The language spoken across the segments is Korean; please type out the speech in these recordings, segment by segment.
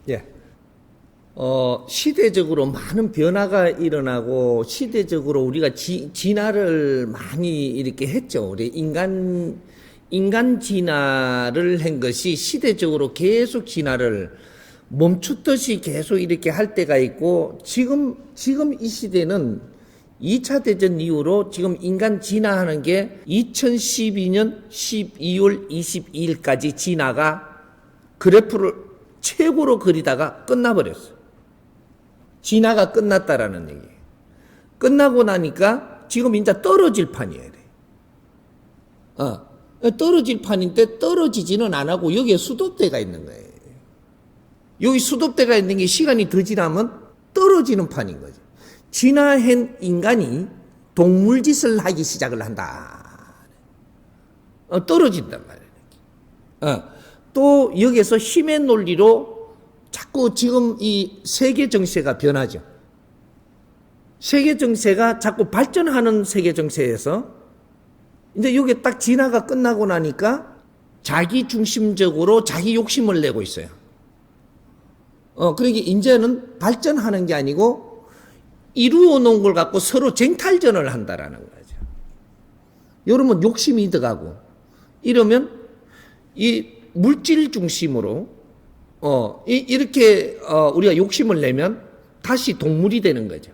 예. 시대적으로 많은 변화가 일어나고 시대적으로 우리가 진화를 많이 이렇게 했죠. 우리 인간 진화를 한 것이 시대적으로 계속 진화를 멈췄듯이 계속 이렇게 할 때가 있고 지금 이 시대는 2차 대전 이후로 지금 인간 진화하는 게 2012년 12월 22일까지 진화가 그래프를 최고로 그리다가 끝나버렸어. 진화가 끝났다라는 얘기예요. 끝나고 나니까 지금 이제 떨어질 판이에요. 떨어질 판인데 떨어지지는 안 하고 여기에 수도대가 있는 거예요. 여기 수도대가 있는 게 시간이 더 지나면 떨어지는 판인 거죠. 진화한 인간이 동물짓을 하기 시작을 한다. 떨어진단 말이에요. 또 여기에서 힘의 논리로 자꾸 지금 이 세계 정세가 변하죠. 세계 정세가 자꾸 발전하는 세계 정세에서 이제 여기 딱 진화가 끝나고 나니까 자기 중심적으로 자기 욕심을 내고 있어요. 그러니까 이제는 발전하는 게 아니고 이루어 놓은 걸 갖고 서로 쟁탈전을 한다라는 거죠. 여러분 욕심이 들어가고 이러면 이 물질 중심으로 이렇게 우리가 욕심을 내면 다시 동물이 되는 거죠.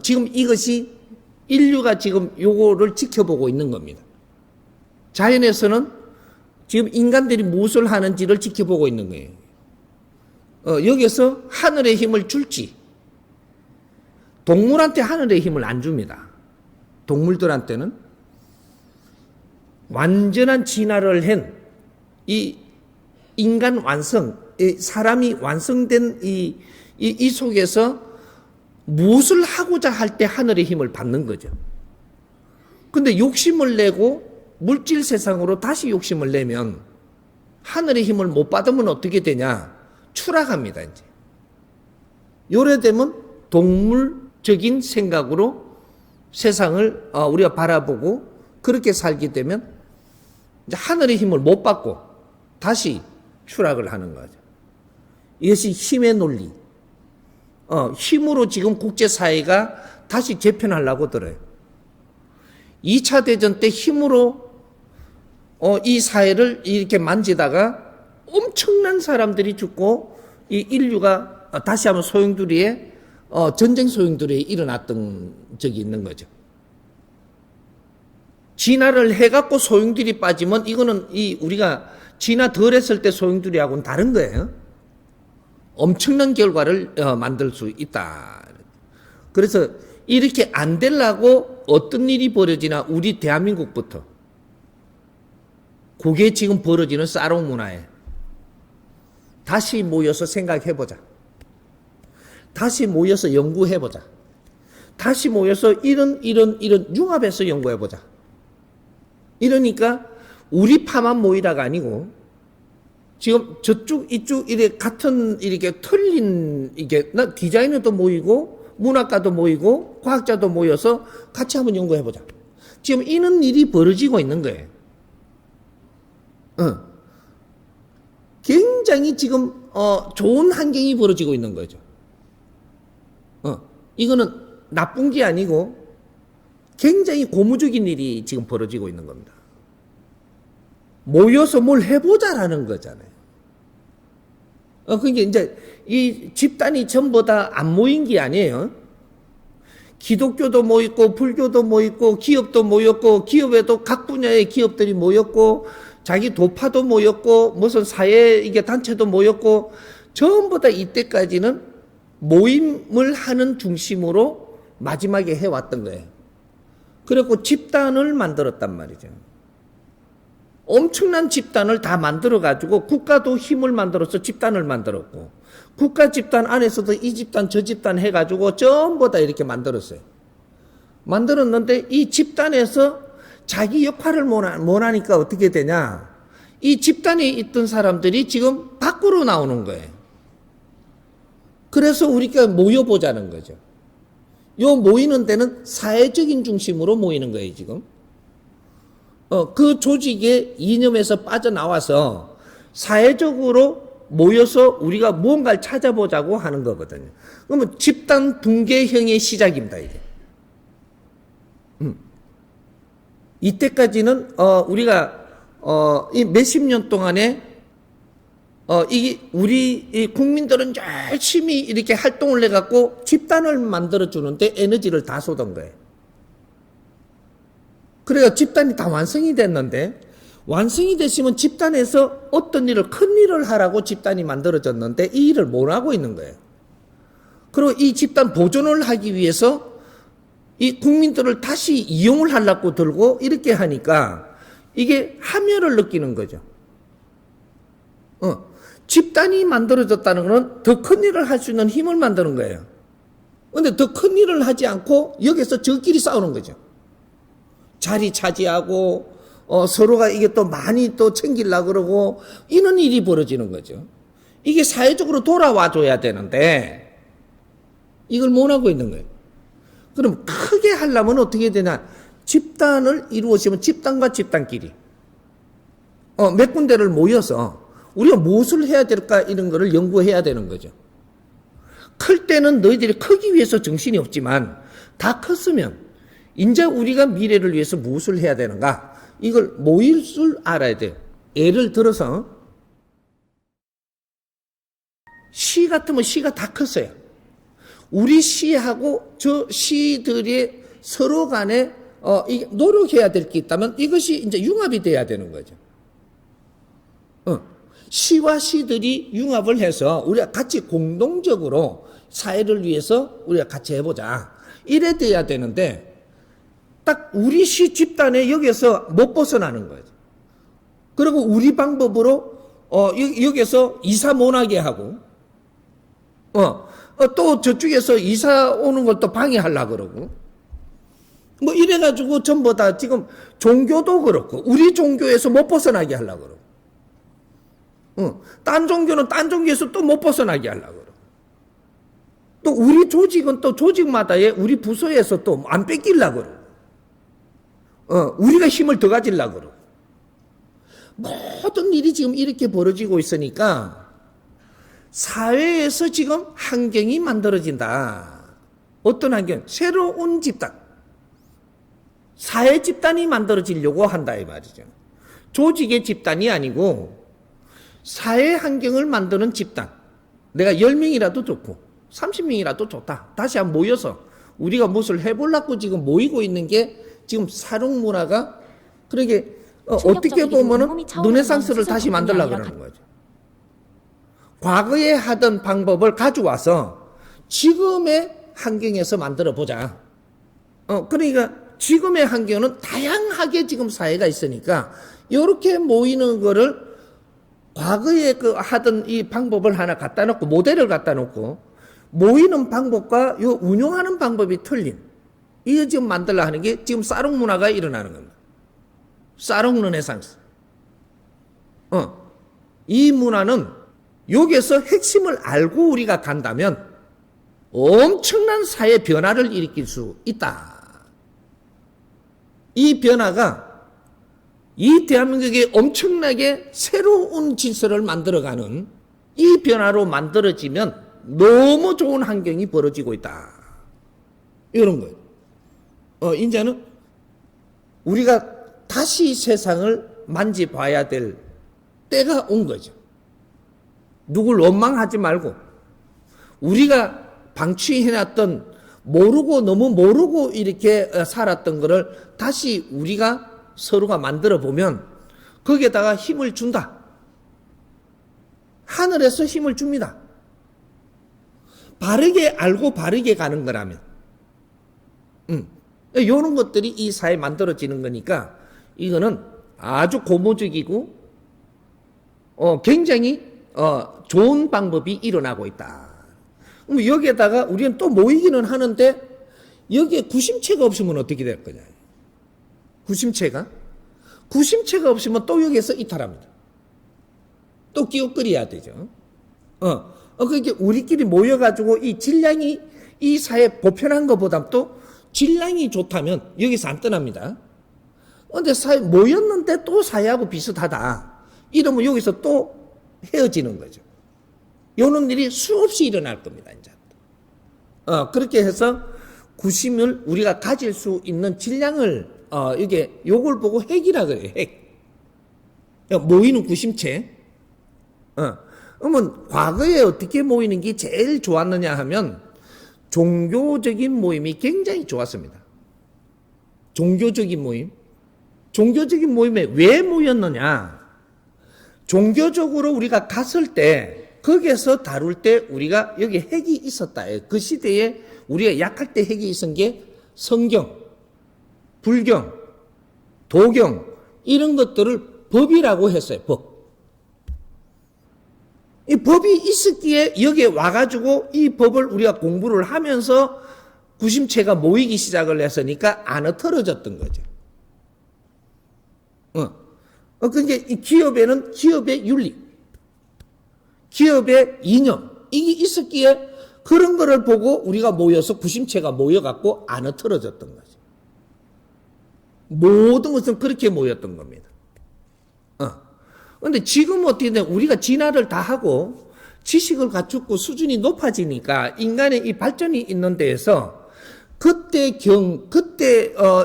지금 이것이 인류가 지금 요거를 지켜보고 있는 겁니다. 자연에서는 지금 인간들이 무엇을 하는지를 지켜보고 있는 거예요. 여기서 하늘의 힘을 줄지, 동물한테 하늘의 힘을 안 줍니다. 동물들한테는 완전한 진화를 한 이 인간 완성, 사람이 완성된 이 속에서 무엇을 하고자 할 때 하늘의 힘을 받는 거죠. 근데 욕심을 내고 물질 세상으로 다시 욕심을 내면 하늘의 힘을 못 받으면 어떻게 되냐? 추락합니다, 이제. 요래되면 동물적인 생각으로 세상을 우리가 바라보고 그렇게 살게 되면 이제 하늘의 힘을 못 받고 다시 추락을 하는 거죠. 이것이 힘의 논리. 힘으로 지금 국제사회가 다시 재편하려고 들어요. 2차 대전 때 힘으로 이 사회를 이렇게 만지다가 엄청난 사람들이 죽고 이 인류가 다시 한번 소용돌이에 전쟁 소용돌이에 일어났던 적이 있는 거죠. 진화를 해갖고 소용돌이 빠지면 이거는 우리가 진화 덜 했을 때 소용돌이하고는 다른 거예요. 엄청난 결과를 만들 수 있다. 그래서 이렇게 안 되려고 어떤 일이 벌어지나 우리 대한민국부터 그게 지금 벌어지는 싸롱 문화에 다시 모여서 생각해보자. 다시 모여서 연구해보자. 다시 모여서 이런 융합해서 연구해보자. 이러니까 우리 파만 모이라가 아니고 지금 저쪽 이쪽 이렇게 같은 이렇게 틀린 이게 디자이너도 모이고 문학가도 모이고 과학자도 모여서 같이 한번 연구해보자. 지금 이런 일이 벌어지고 있는 거예요. 굉장히 지금 좋은 환경이 벌어지고 있는 거죠. 이거는 나쁜 게 아니고 굉장히 고무적인 일이 지금 벌어지고 있는 겁니다. 모여서 뭘 해보자라는 거잖아요. 그게 이제 이 집단이 전부 다 안 모인 게 아니에요. 기독교도 모였고 불교도 모였고 기업도 모였고 기업에도 각 분야의 기업들이 모였고 자기 도파도 모였고 무슨 사회 이게 단체도 모였고 전부 다 이때까지는 모임을 하는 중심으로 마지막에 해왔던 거예요. 그래갖고 집단을 만들었단 말이죠. 엄청난 집단을 다 만들어가지고 국가도 힘을 만들어서 집단을 만들었고 국가 집단 안에서도 이 집단 저 집단 해가지고 전부 다 이렇게 만들었어요. 만들었는데 이 집단에서 자기 역할을 못 하니까 어떻게 되냐? 이 집단에 있던 사람들이 지금 밖으로 나오는 거예요. 그래서 우리가 모여보자는 거죠. 요 모이는 데는 사회적인 중심으로 모이는 거예요, 지금. 그 조직의 이념에서 빠져나와서 사회적으로 모여서 우리가 무언가를 찾아보자고 하는 거거든요. 그러면 집단 붕괴형의 시작입니다, 이게. 이때까지는, 우리가, 이 몇십 년 동안에, 우리 국민들은 열심히 이렇게 활동을 해갖고 집단을 만들어주는데 에너지를 다 쏟은 거예요. 그래야 집단이 다 완성이 됐는데, 완성이 됐으면 집단에서 어떤 일을, 큰 일을 하라고 집단이 만들어졌는데 이 일을 못 하고 있는 거예요. 그리고 이 집단 보존을 하기 위해서 이 국민들을 다시 이용을 하려고 들고 이렇게 하니까 이게 함열을 느끼는 거죠. 집단이 만들어졌다는 것은 더 큰 일을 할 수 있는 힘을 만드는 거예요. 그런데 더 큰 일을 하지 않고 여기서 저끼리 싸우는 거죠. 자리 차지하고 서로가 이게 또 많이 또 챙기려고 그러고 이런 일이 벌어지는 거죠. 이게 사회적으로 돌아와 줘야 되는데 이걸 못 하고 있는 거예요. 그럼 크게 하려면 어떻게 되냐? 집단을 이루어지면 집단과 집단끼리 몇 군데를 모여서 우리가 무엇을 해야 될까 이런 거를 연구해야 되는 거죠. 클 때는 너희들이 크기 위해서 정신이 없지만 다 컸으면 이제 우리가 미래를 위해서 무엇을 해야 되는가? 이걸 모일 줄 알아야 돼요. 예를 들어서 시 같으면 시가 다 컸어요. 우리 시하고 저 시들이 서로 간에 노력해야 될 게 있다면 이것이 이제 융합이 돼야 되는 거죠. 시와 시들이 융합을 해서 우리가 같이 공동적으로 사회를 위해서 우리가 같이 해보자. 이래 돼야 되는데 딱 우리 시 집단에 여기서 못 벗어나는 거죠. 그리고 우리 방법으로 여기서 이사 못하게 하고 또 저쪽에서 이사 오는 걸 또 방해하려고 그러고 뭐 이래가지고 전부 다 지금 종교도 그렇고 우리 종교에서 못 벗어나게 하려고 그러고 딴 종교는 딴 종교에서 또 못 벗어나게 하려고 그러고 또 우리 조직은 또 조직마다의 우리 부서에서 또 안 뺏기려고 그러고 우리가 힘을 더 가지려고 그러고 모든 일이 지금 이렇게 벌어지고 있으니까 사회에서 지금 환경이 만들어진다. 어떤 환경? 새로운 집단. 사회 집단이 만들어지려고 한다 이 말이죠. 조직의 집단이 아니고 사회 환경을 만드는 집단. 내가 10명이라도 좋고 30명이라도 좋다. 다시 한번 모여서 우리가 무엇을 해보려고 지금 모이고 있는 게 지금 사록 문화가 그러게 어떻게 보면은 르네상스를 다시 만들려고 그러는 거죠. 과거에 하던 방법을 가져와서 지금의 환경에서 만들어 보자. 그러니까 지금의 환경은 다양하게 지금 사회가 있으니까 이렇게 모이는 거를 과거에 하던 이 방법을 하나 갖다 놓고 모델을 갖다 놓고 모이는 방법과 요 운용하는 방법이 틀린 이거 지금 만들려 하는 게 지금 사록 문화가 일어나는 겁니다. 사록 르네상스. 이 문화는 여기에서 핵심을 알고 우리가 간다면 엄청난 사회 변화를 일으킬 수 있다. 이 변화가 이 대한민국에 엄청나게 새로운 질서를 만들어가는 이 변화로 만들어지면 너무 좋은 환경이 벌어지고 있다. 이런 거예요. 이제는 우리가 다시 세상을 만져봐야 될 때가 온 거죠. 누굴 원망하지 말고 우리가 방치해놨던 너무 모르고 이렇게 살았던 거를 다시 우리가 서로가 만들어 보면 거기에다가 힘을 준다. 하늘에서 힘을 줍니다. 바르게 알고 바르게 가는 거라면. 이런 것들이 이 사회에 만들어지는 거니까 이거는 아주 고무적이고 굉장히 좋은 방법이 일어나고 있다. 그럼 여기에다가 우리는 또 모이기는 하는데 여기에 구심체가 없으면 어떻게 될 거냐. 구심체가 없으면 또 여기에서 이탈합니다. 또 끼웃거려야 되죠. 그러니까 우리끼리 모여가지고 이 질량이 이 사회에 보편한 것보다 또 질량이 좋다면 여기서 안 떠납니다. 그런데 모였는데 또 사회하고 비슷하다. 이러면 여기서 또 헤어지는 거죠. 요런 일이 수없이 일어날 겁니다, 이제. 그렇게 해서 구심을 우리가 가질 수 있는 질량을, 이게, 요걸 보고 핵이라 그래요, 핵. 모이는 구심체. 그러면 과거에 어떻게 모이는 게 제일 좋았느냐 하면 종교적인 모임이 굉장히 좋았습니다. 종교적인 모임. 종교적인 모임에 왜 모였느냐? 종교적으로 우리가 갔을 때, 거기에서 다룰 때 우리가 여기 핵이 있었다. 그 시대에 우리가 약할 때 핵이 있은 게 성경, 불경, 도경, 이런 것들을 법이라고 했어요, 법. 이 법이 있었기에 여기에 와가지고 이 법을 우리가 공부를 하면서 구심체가 모이기 시작을 했으니까 안 흐트러졌던 거죠. 그게 이 기업에는 기업의 윤리, 기업의 이념, 이게 있었기에 그런 거를 보고 우리가 모여서 구심체가 모여갖고 안 흐트러졌던 거죠. 모든 것은 그렇게 모였던 겁니다. 근데 지금은 어떻게 돼? 우리가 진화를 다 하고 지식을 갖추고 수준이 높아지니까 인간의 이 발전이 있는 데에서 그때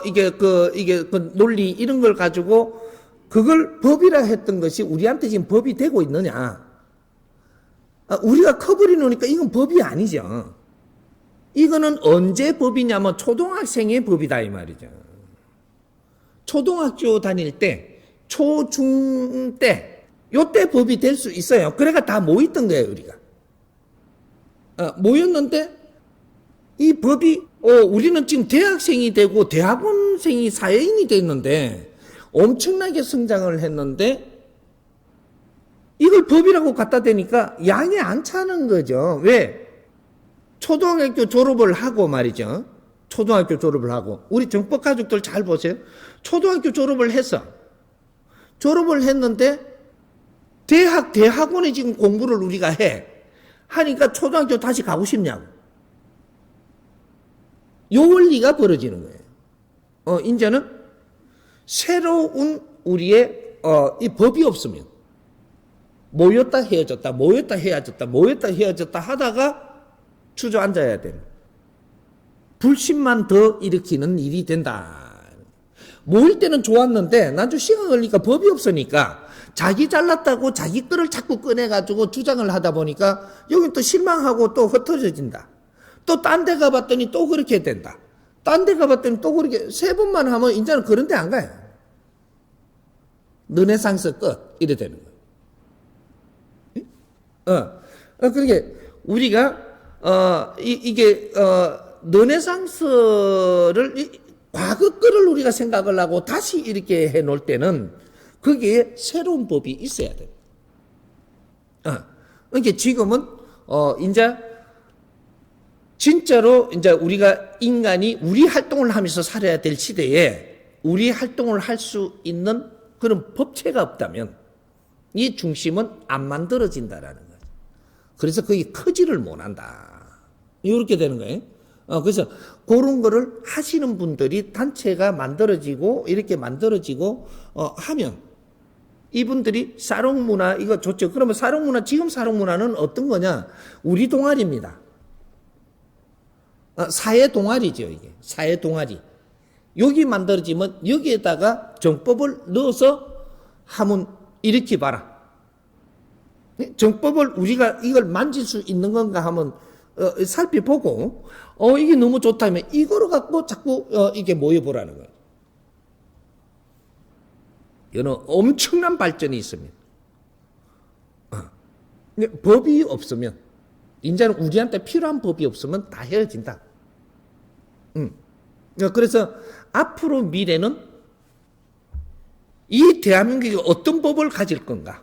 이게 그 논리 이런 걸 가지고 그걸 법이라 했던 것이 우리한테 지금 법이 되고 있느냐? 우리가 커버리 놓으니까 이건 법이 아니죠. 이거는 언제 법이냐면 초등학생의 법이다 이 말이죠. 초등학교 다닐 때, 초중 때, 요때 법이 될 수 있어요. 그래가 다 모였던 거예요, 우리가. 모였는데 이 법이 우리는 지금 대학생이 되고 대학원생이 사회인이 됐는데 엄청나게 성장을 했는데 이걸 법이라고 갖다 대니까 양에 안 차는 거죠. 왜? 초등학교 졸업을 하고 말이죠. 초등학교 졸업을 하고 우리 정법 가족들 잘 보세요. 초등학교 졸업을 했어. 졸업을 했는데 대학원에 지금 공부를 우리가 해. 하니까 초등학교 다시 가고 싶냐고. 요 원리가 벌어지는 거예요. 이제는 새로운 우리의 이 법이 없으면 모였다 헤어졌다, 모였다 헤어졌다, 모였다 헤어졌다 하다가 주저앉아야 되는. 불신만 더 일으키는 일이 된다. 모일 때는 좋았는데 나중 시간 걸리니까 법이 없으니까 자기 잘났다고 자기 거를 자꾸 꺼내가지고 주장을 하다 보니까 여기 또 실망하고 또 흩어져진다. 또 딴 데 가봤더니 또 그렇게 된다. 딴 데 가봤더니 또 그렇게 세 번만 하면 이제는 그런 데 안 가요. 르네상스 끝 이래 되는 거예요. 그러니까 우리가 이게 르네상스를 과거 거를 우리가 생각을 하고 다시 이렇게 해놓을 때는 거기에 새로운 법이 있어야 돼요. 그러니까 지금은 이제 진짜로 이제 우리가 인간이 우리 활동을 하면서 살아야 될 시대에 우리 활동을 할 수 있는 그런 법체가 없다면 이 중심은 안 만들어진다라는 거죠. 그래서 그게 크지를 못한다. 이렇게 되는 거예요. 그래서 그런 거를 하시는 분들이 단체가 만들어지고 이렇게 만들어지고 하면 이분들이 사롱 문화 이거 좋죠. 그러면 사롱 문화 지금 사롱 문화는 어떤 거냐? 우리 동아리입니다. 사회 동아리죠, 이게. 사회 동아리. 여기 만들어지면 여기에다가 정법을 넣어서 하면 이렇게 봐라. 정법을 우리가 이걸 만질 수 있는 건가 하면 살펴보고 이게 너무 좋다면 이거로 갖고 자꾸 이게 모여보라는 거예요. 이거는 엄청난 발전이 있습니다. 법이 없으면 이제는 우리한테 필요한 법이 없으면 다 헤어진다. 그래서 앞으로 미래는 이 대한민국이 어떤 법을 가질 건가?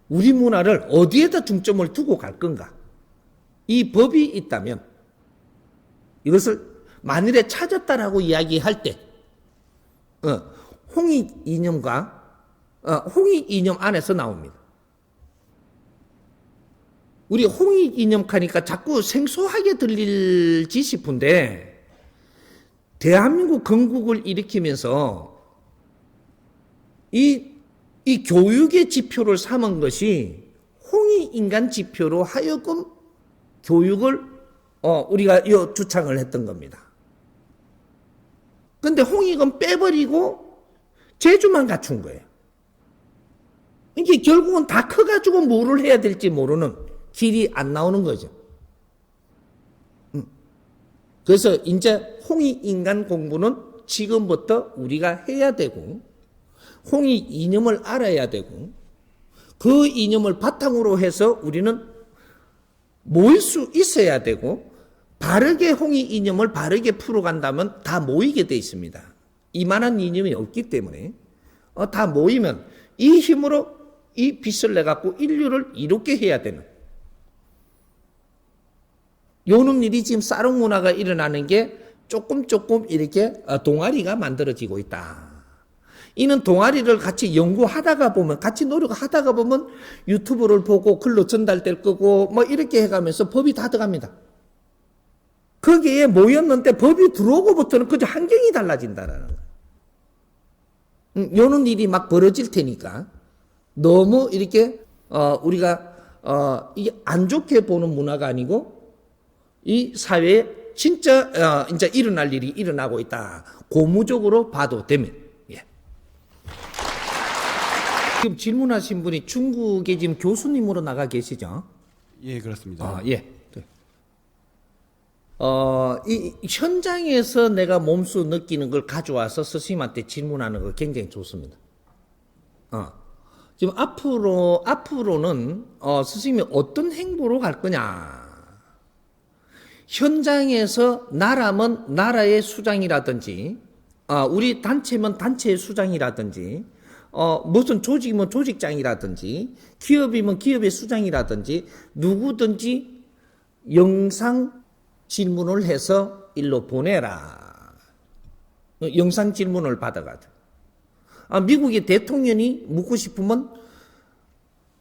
우리 문화를 어디에다 중점을 두고 갈 건가? 이 법이 있다면 이것을 만일에 찾았다라고 이야기할 때 홍익 이념과 홍익 이념 안에서 나옵니다. 우리 홍익 이념 하니까 자꾸 생소하게 들릴지 싶은데 대한민국 건국을 일으키면서 이 교육의 지표를 삼은 것이 홍익 홍익인간 지표로 하여금 교육을 우리가 주창을 했던 겁니다. 근데 홍익은 빼버리고 재주만 갖춘 거예요. 이게 결국은 다 커가지고 뭐를 해야 될지 모르는 길이 안 나오는 거죠. 그래서 이제 홍익인간 공부는 지금부터 우리가 해야 되고, 홍익 이념을 알아야 되고, 그 이념을 바탕으로 해서 우리는 모일 수 있어야 되고, 바르게 홍익 이념을 바르게 풀어간다면 다 모이게 돼 있습니다. 이만한 이념이 없기 때문에 다 모이면 이 힘으로 이 빛을 내갖고 인류를 이롭게 해야 되는, 요놈 일이 지금 사롱 문화가 일어나는 게 조금 이렇게 동아리가 만들어지고 있다. 이는 동아리를 같이 연구하다가 보면, 같이 노력하다가 보면 유튜브를 보고 글로 전달될 거고 뭐 이렇게 해가면서 법이 다 들어갑니다. 거기에 모였는데 법이 들어오고부터는 그저 환경이 달라진다라는 거예요. 요런 일이 막 벌어질 테니까 너무 이렇게 우리가 이게 안 좋게 보는 문화가 아니고, 이 사회에 진짜 이제 일어날 일이 일어나고 있다. 고무적으로 봐도 되면. 예. 지금 질문하신 분이 중국에 지금 교수님으로 나가 계시죠? 예, 그렇습니다. 예. 이 현장에서 내가 몸소 느끼는 걸 가져와서 스님한테 질문하는 거 굉장히 좋습니다. 지금 앞으로는 스님이 어떤 행보로 갈 거냐? 현장에서 나라면 나라의 수장이라든지, 우리 단체면 단체의 수장이라든지, 무슨 조직이면 조직장이라든지, 기업이면 기업의 수장이라든지, 누구든지 영상 질문을 해서 일로 보내라. 영상 질문을 받아가지고. 미국의 대통령이 묻고 싶으면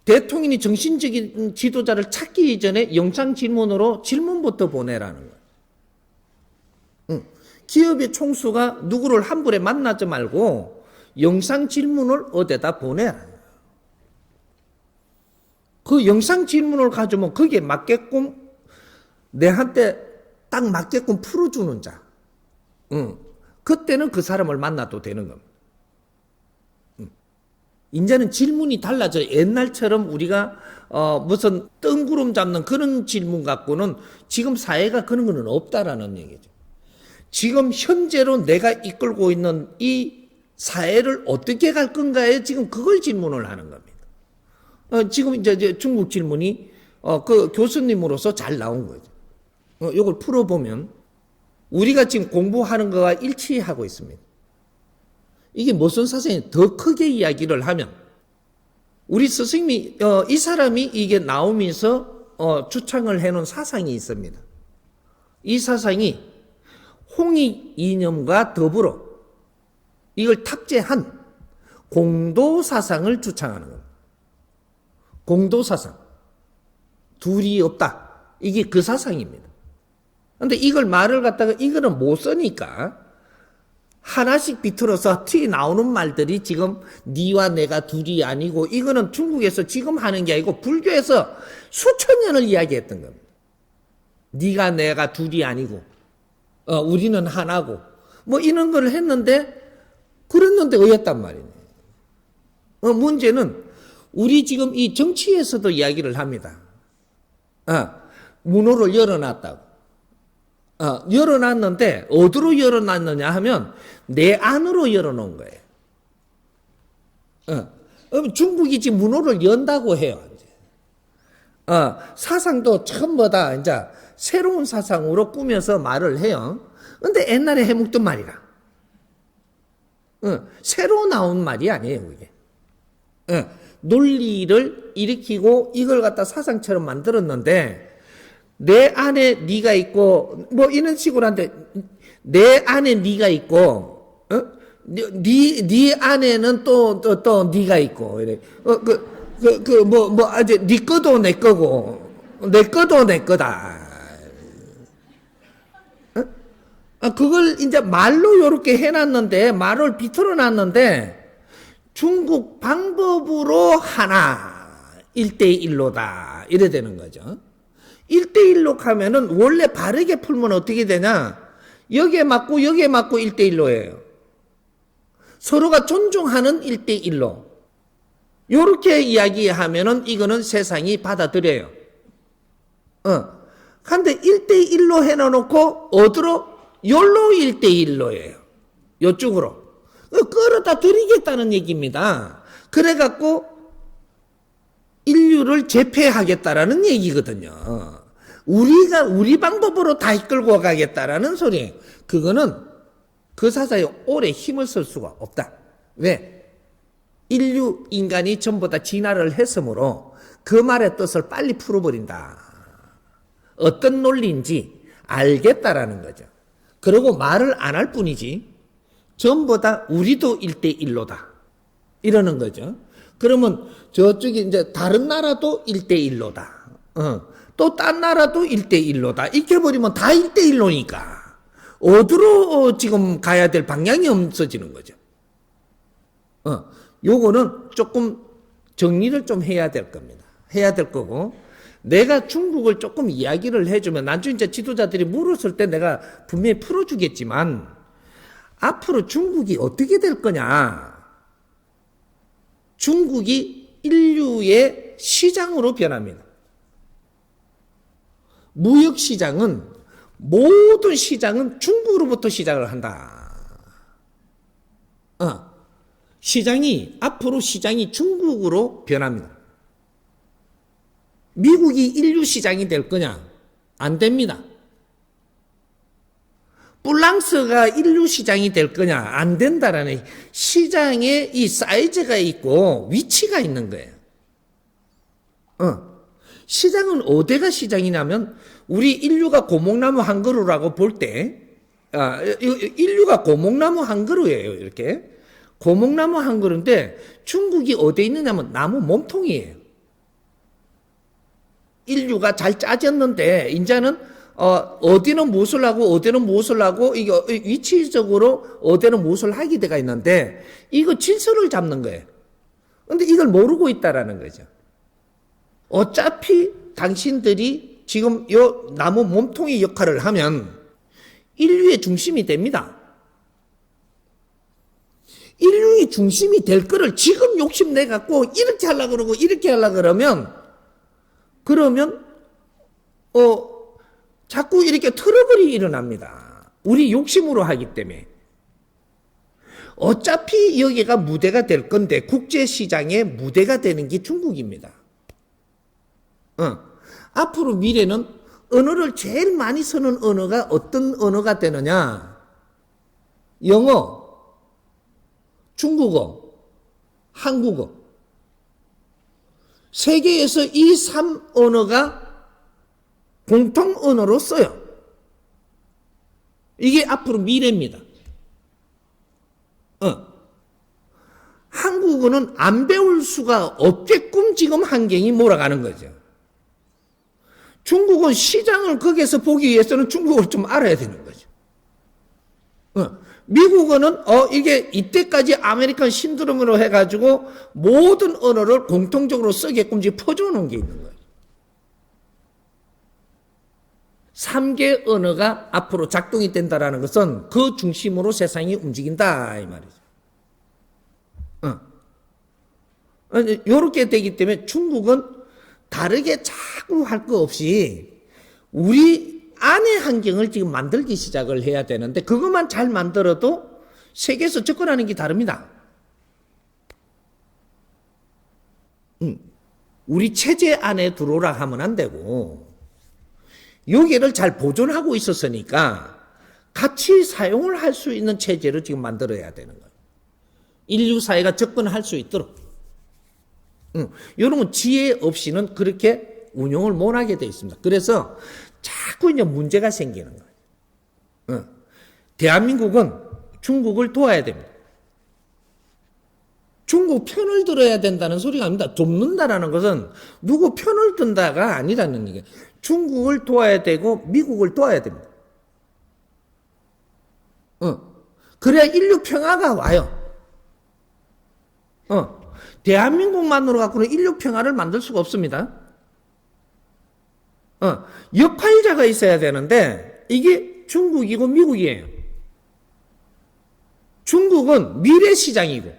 대통령이 정신적인 지도자를 찾기 전에 영상 질문으로 질문부터 보내라는 거예요. 기업의 총수가 누구를 한 번에 만나지 말고 영상 질문을 어디다 보내라. 그 영상 질문을 가지고 거기에 맞게끔 내한테 딱 맞게끔 풀어주는 자. 그때는 그 사람을 만나도 되는 겁니다. 이제는 질문이 달라져요. 옛날처럼 우리가 무슨 뜬구름 잡는 그런 질문 갖고는 지금 사회가 그런 거는 없다라는 얘기죠. 지금 현재로 내가 이끌고 있는 이 사회를 어떻게 갈 건가에 지금 그걸 질문을 하는 겁니다. 지금 이제 중국 질문이 그 교수님으로서 잘 나온 거죠. 이걸 풀어보면 우리가 지금 공부하는 거와 일치하고 있습니다. 이게 무슨 사상이 더 크게 이야기를 하면, 우리 스승님이 이 사람이 이게 나오면서 주창을 해놓은 사상이 있습니다. 이 사상이 홍익 이념과 더불어 이걸 탑재한 공도 사상을 주창하는 겁니다. 공도 사상. 둘이 없다. 이게 그 사상입니다. 근데 이걸 말을 갖다가 이거는 못 쓰니까 하나씩 비틀어서 튀어나오는 말들이 지금 니와 내가 둘이 아니고, 이거는 중국에서 지금 하는 게 아니고 불교에서 수천 년을 이야기했던 겁니다. 니가 내가 둘이 아니고 우리는 하나고 뭐 이런 걸 했는데, 그랬는데 어였단 말이네. 문제는 우리 지금 이 정치에서도 이야기를 합니다. 문호를 열어놨다고. 열어놨는데 어디로 열어놨느냐 하면 내 안으로 열어놓은 거예요. 중국이 지금 문호를 연다고 해요. 사상도 전부 다 이제 새로운 사상으로 꾸며서 말을 해요. 근데 옛날에 해먹던 말이라. 새로 나온 말이 아니에요, 그게. 논리를 일으키고 이걸 갖다 사상처럼 만들었는데, 내 안에 네가 있고 뭐 이런 식으로 한데, 내 안에 네가 있고 네 안에는 또 네가 있고 이래. 아주 네 거도 내 거고 내 거도 내 거다. 그걸 이제 말로 요렇게 해놨는데, 말을 비틀어 놨는데 중국 방법으로 하나, 1대1로다. 이래 되는 거죠. 1대1로 가면은 원래 바르게 풀면 어떻게 되냐? 여기에 맞고 여기에 맞고 1대1로예요. 서로가 존중하는 1대1로. 요렇게 이야기하면은 이거는 세상이 받아들여요. 근데 1대1로 해놓고 어디로? 요로 1대1로예요. 요쪽으로. 끌어다 드리겠다는 얘기입니다. 그래갖고 인류를 제패하겠다라는 얘기거든요. 우리 방법으로 다 이끌고 가겠다라는 소리예요. 그거는 그 사사에 오래 힘을 쓸 수가 없다. 왜? 인간이 전부 다 진화를 했으므로 그 말의 뜻을 빨리 풀어버린다. 어떤 논리인지 알겠다라는 거죠. 그리고 말을 안 할 뿐이지 전부 다 우리도 1대1로다. 이러는 거죠. 그러면 저쪽에 이제 다른 나라도 1대1로다. 또 딴 나라도 1대1로다. 이렇게 버리면 다 1대1로니까 어디로 지금 가야 될 방향이 없어지는 거죠. 요거는 조금 정리를 좀 해야 될 겁니다. 해야 될 거고, 내가 중국을 조금 이야기를 해주면 나중에 이제 지도자들이 물었을 때 내가 분명히 풀어주겠지만 앞으로 중국이 어떻게 될 거냐. 중국이 인류의 시장으로 변합니다. 무역시장은 모든 시장은 중국으로부터 시작을 한다. 앞으로 시장이 중국으로 변합니다. 미국이 인류 시장이 될 거냐? 안 됩니다. 프랑스가 인류 시장이 될 거냐? 안 된다라는 시장에 이 사이즈가 있고 위치가 있는 거예요. 시장은 어디가 시장이냐면 우리 인류가 고목나무 한 그루라고 볼 때 인류가 고목나무 한 그루예요. 이렇게 고목나무 한 그루인데 중국이 어디에 있느냐면 나무 몸통이에요. 인류가 잘 짜졌는데 이제는 어디는 무엇을 하고 어디는 무엇을 하고 이게 위치적으로 어디는 무엇을 하게 돼가 있는데 이거 질서를 잡는 거예요. 근데 이걸 모르고 있다라는 거죠. 어차피 당신들이 지금 요 나무 몸통의 역할을 하면 인류의 중심이 됩니다. 인류의 중심이 될 거를 지금 욕심내갖고 이렇게 하려고 그러고 이렇게 하려고 그러면 자꾸 이렇게 트러블이 일어납니다. 우리 욕심으로 하기 때문에. 어차피 여기가 무대가 될 건데 국제시장의 무대가 되는 게 중국입니다. 앞으로 미래는 언어를 제일 많이 쓰는 언어가 어떤 언어가 되느냐? 영어, 중국어, 한국어. 세계에서 이 3언어가 공통 언어로 써요. 이게 앞으로 미래입니다. 한국어는 안 배울 수가 없게끔 지금 환경이 몰아가는 거죠. 중국은 시장을 거기에서 보기 위해서는 중국어를 좀 알아야 되는 거죠. 미국어는 이게 이때까지 아메리칸 신드롬으로 해가지고 모든 언어를 공통적으로 쓰게끔 지금 퍼져놓은 게 있는 거예요. 3개 언어가 앞으로 작동이 된다라는 것은 그 중심으로 세상이 움직인다 이 말이죠. 이렇게 되기 때문에 중국은 다르게 자꾸 할 거 없이 우리 안의 환경을 지금 만들기 시작을 해야 되는데 그것만 잘 만들어도 세계에서 접근하는 게 다릅니다. 우리 체제 안에 들어오라 하면 안 되고 여기를 잘 보존하고 있었으니까 같이 사용을 할 수 있는 체제를 지금 만들어야 되는 거예요. 인류 사회가 접근할 수 있도록. 이런 건 지혜 없이는 그렇게 운영을 못하게 되어 있습니다. 그래서 자꾸 이제 문제가 생기는 거예요. 대한민국은 중국을 도와야 됩니다. 중국 편을 들어야 된다는 소리가 아닙니다. 돕는다라는 것은 누구 편을 든다가 아니라는 얘기예요. 중국을 도와야 되고 미국을 도와야 됩니다. 그래야 인류 평화가 와요. 대한민국만으로 갖고는 인류 평화를 만들 수가 없습니다. 역할자가 있어야 되는데 이게 중국이고 미국이에요. 중국은 미래 시장이고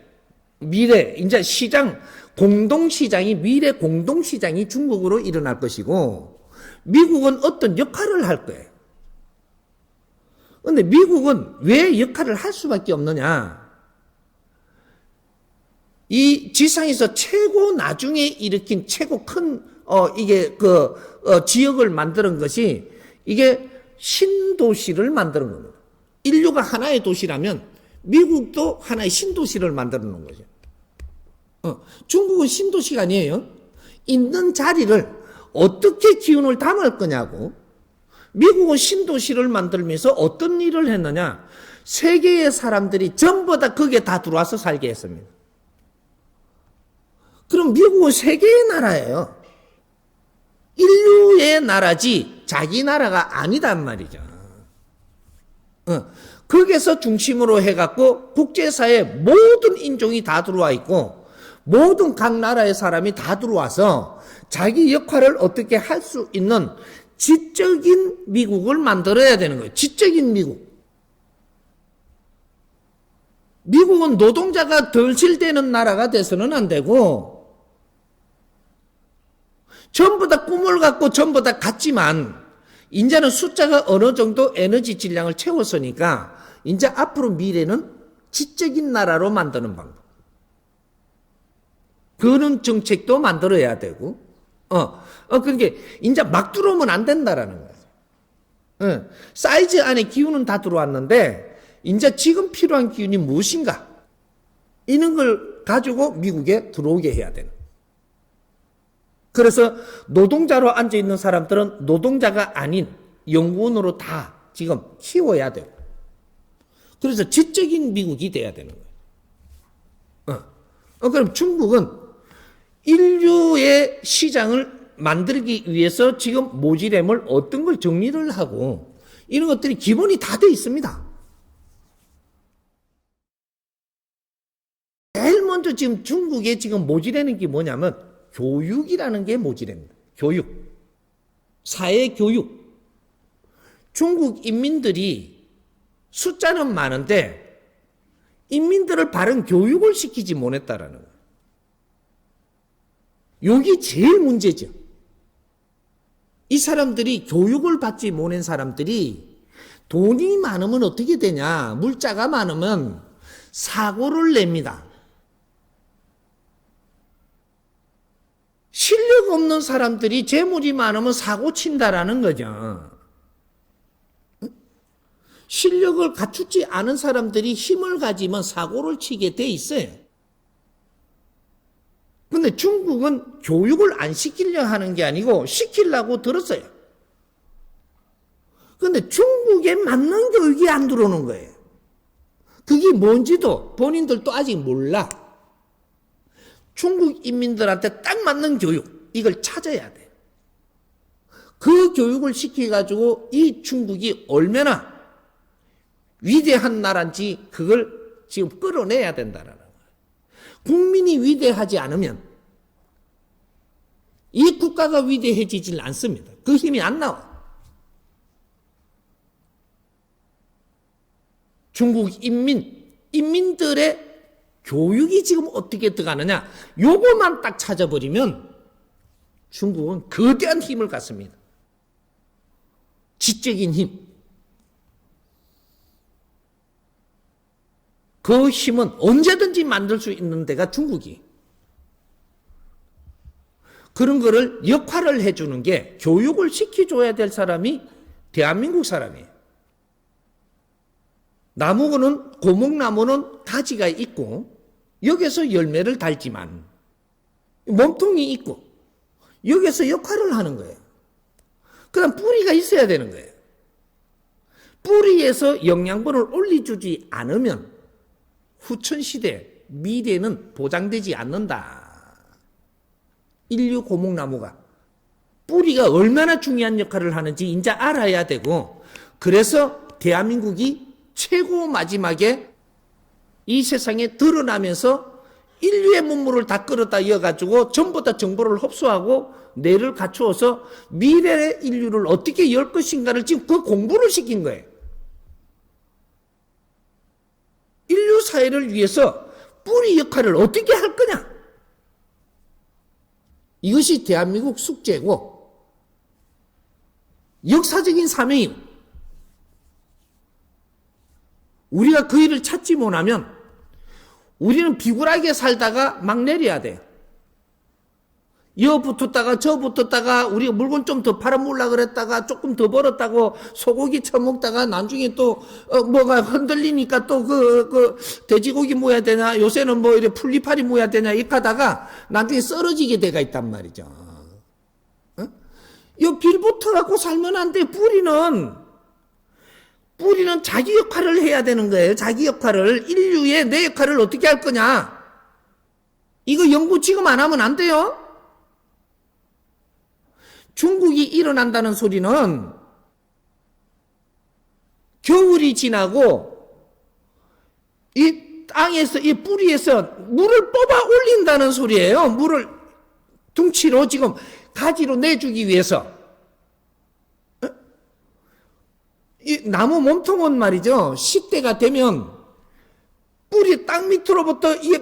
이제 시장 공동시장이 미래 공동시장이 중국으로 일어날 것이고 미국은 어떤 역할을 할 거예요. 그런데 미국은 왜 역할을 할 수밖에 없느냐? 이 지상에서 최고 나중에 일으킨 최고 큰 지역을 만드는 것이 이게 신도시를 만드는 겁니다. 인류가 하나의 도시라면 미국도 하나의 신도시를 만들어 놓은 거죠. 중국은 신도시가 아니에요. 있는 자리를 어떻게 기운을 담을 거냐고. 미국은 신도시를 만들면서 어떤 일을 했느냐. 세계의 사람들이 전부 다 거기에 다 들어와서 살게 했습니다. 그럼 미국은 세계의 나라예요. 인류의 나라지 자기 나라가 아니단 말이죠. 거기에서 중심으로 해갖고 국제사회 모든 인종이 다 들어와 있고 모든 각 나라의 사람이 다 들어와서 자기 역할을 어떻게 할 수 있는 지적인 미국을 만들어야 되는 거예요. 지적인 미국. 미국은 노동자가 덜실되는 나라가 돼서는 안 되고 전부 다 꿈을 갖고 전부 다 같지만 이제는 숫자가 어느 정도 에너지 질량을 채웠으니까 이제 앞으로 미래는 지적인 나라로 만드는 방법. 그런 정책도 만들어야 되고, 그러니까 이제 막 들어오면 안 된다라는 거죠. 사이즈 안에 기운은 다 들어왔는데, 이제 지금 필요한 기운이 무엇인가? 이런 걸 가지고 미국에 들어오게 해야 되는. 그래서 노동자로 앉아있는 사람들은 노동자가 아닌 연구원으로 다 지금 키워야 되고, 그래서 지적인 미국이 돼야 되는 거예요. 그럼 중국은 인류의 시장을 만들기 위해서 지금 모지렘을 어떤 걸 정리를 하고 이런 것들이 기본이 다 돼 있습니다. 제일 먼저 지금 중국에 지금 모지라는 게 뭐냐면 교육이라는 게 모지랍니다. 교육. 사회 교육. 중국 인민들이 숫자는 많은데 인민들을 바른 교육을 시키지 못했다라는 거예요. 여기 제일 문제죠. 이 사람들이 교육을 받지 못한 사람들이 돈이 많으면 어떻게 되냐? 물자가 많으면 사고를 냅니다. 실력 없는 사람들이 재물이 많으면 사고 친다라는 거죠. 실력을 갖추지 않은 사람들이 힘을 가지면 사고를 치게 돼 있어요. 근데 중국은 교육을 안 시키려 하는 게 아니고 시키려고 들었어요. 근데 중국에 맞는 교육이 안 들어오는 거예요. 그게 뭔지도 본인들도 아직 몰라. 중국 인민들한테 딱 맞는 교육, 이걸 찾아야 돼. 그 교육을 시켜가지고 이 중국이 얼마나 위대한 나라인지 그걸 지금 끌어내야 된다라는 거예요. 국민이 위대하지 않으면 이 국가가 위대해지질 않습니다. 그 힘이 안 나와. 중국 인민들의 교육이 지금 어떻게 들어가느냐, 요거만 딱 찾아버리면 중국은 거대한 힘을 갖습니다. 지적인 힘. 그 힘은 언제든지 만들 수 있는 데가 중국이. 그런 거를 역할을 해주는 게 교육을 시켜줘야 될 사람이 대한민국 사람이에요. 나무는, 고목나무는 가지가 있고 여기서 열매를 달지만 몸통이 있고 여기서 역할을 하는 거예요. 그다음 뿌리가 있어야 되는 거예요. 뿌리에서 영양분을 올려주지 않으면 후천시대 미래는 보장되지 않는다. 인류 고목나무가 뿌리가 얼마나 중요한 역할을 하는지 이제 알아야 되고, 그래서 대한민국이 최고 마지막에 이 세상에 드러나면서 인류의 문물을 다 끌어다 이어가지고 전부 다 정보를 흡수하고 뇌를 갖추어서 미래의 인류를 어떻게 열 것인가를 지금 그 공부를 시킨 거예요. 인류 사회를 위해서 뿌리 역할을 어떻게 할 거냐? 이것이 대한민국 숙제고 역사적인 사명이고 우리가 그 일을 찾지 못하면 우리는 비굴하게 살다가 막 내려야 돼요. 여 붙었다가 저 붙었다가 우리가 물건 좀 더 팔아먹으려고 그랬다가 조금 더 벌었다고 소고기 처먹다가 나중에 또 뭐가 흔들리니까 또 돼지고기 모아야 되나 요새는 뭐 이래 풀리파리 모아야 되냐 이렇게 하다가 나중에 쓰러지게 돼가 있단 말이죠. 어? 요 빌붙어 갖고 살면 안 돼. 뿌리는 자기 역할을 해야 되는 거예요. 자기 역할을. 인류의 내 역할을 어떻게 할 거냐. 이거 연구 지금 안 하면 안 돼요. 중국이 일어난다는 소리는 겨울이 지나고 이 땅에서 이 뿌리에서 물을 뽑아 올린다는 소리예요. 물을 둥치로 지금 가지로 내주기 위해서. 이 나무 몸통은 말이죠. 시대가 되면 뿌리 땅 밑으로부터 이게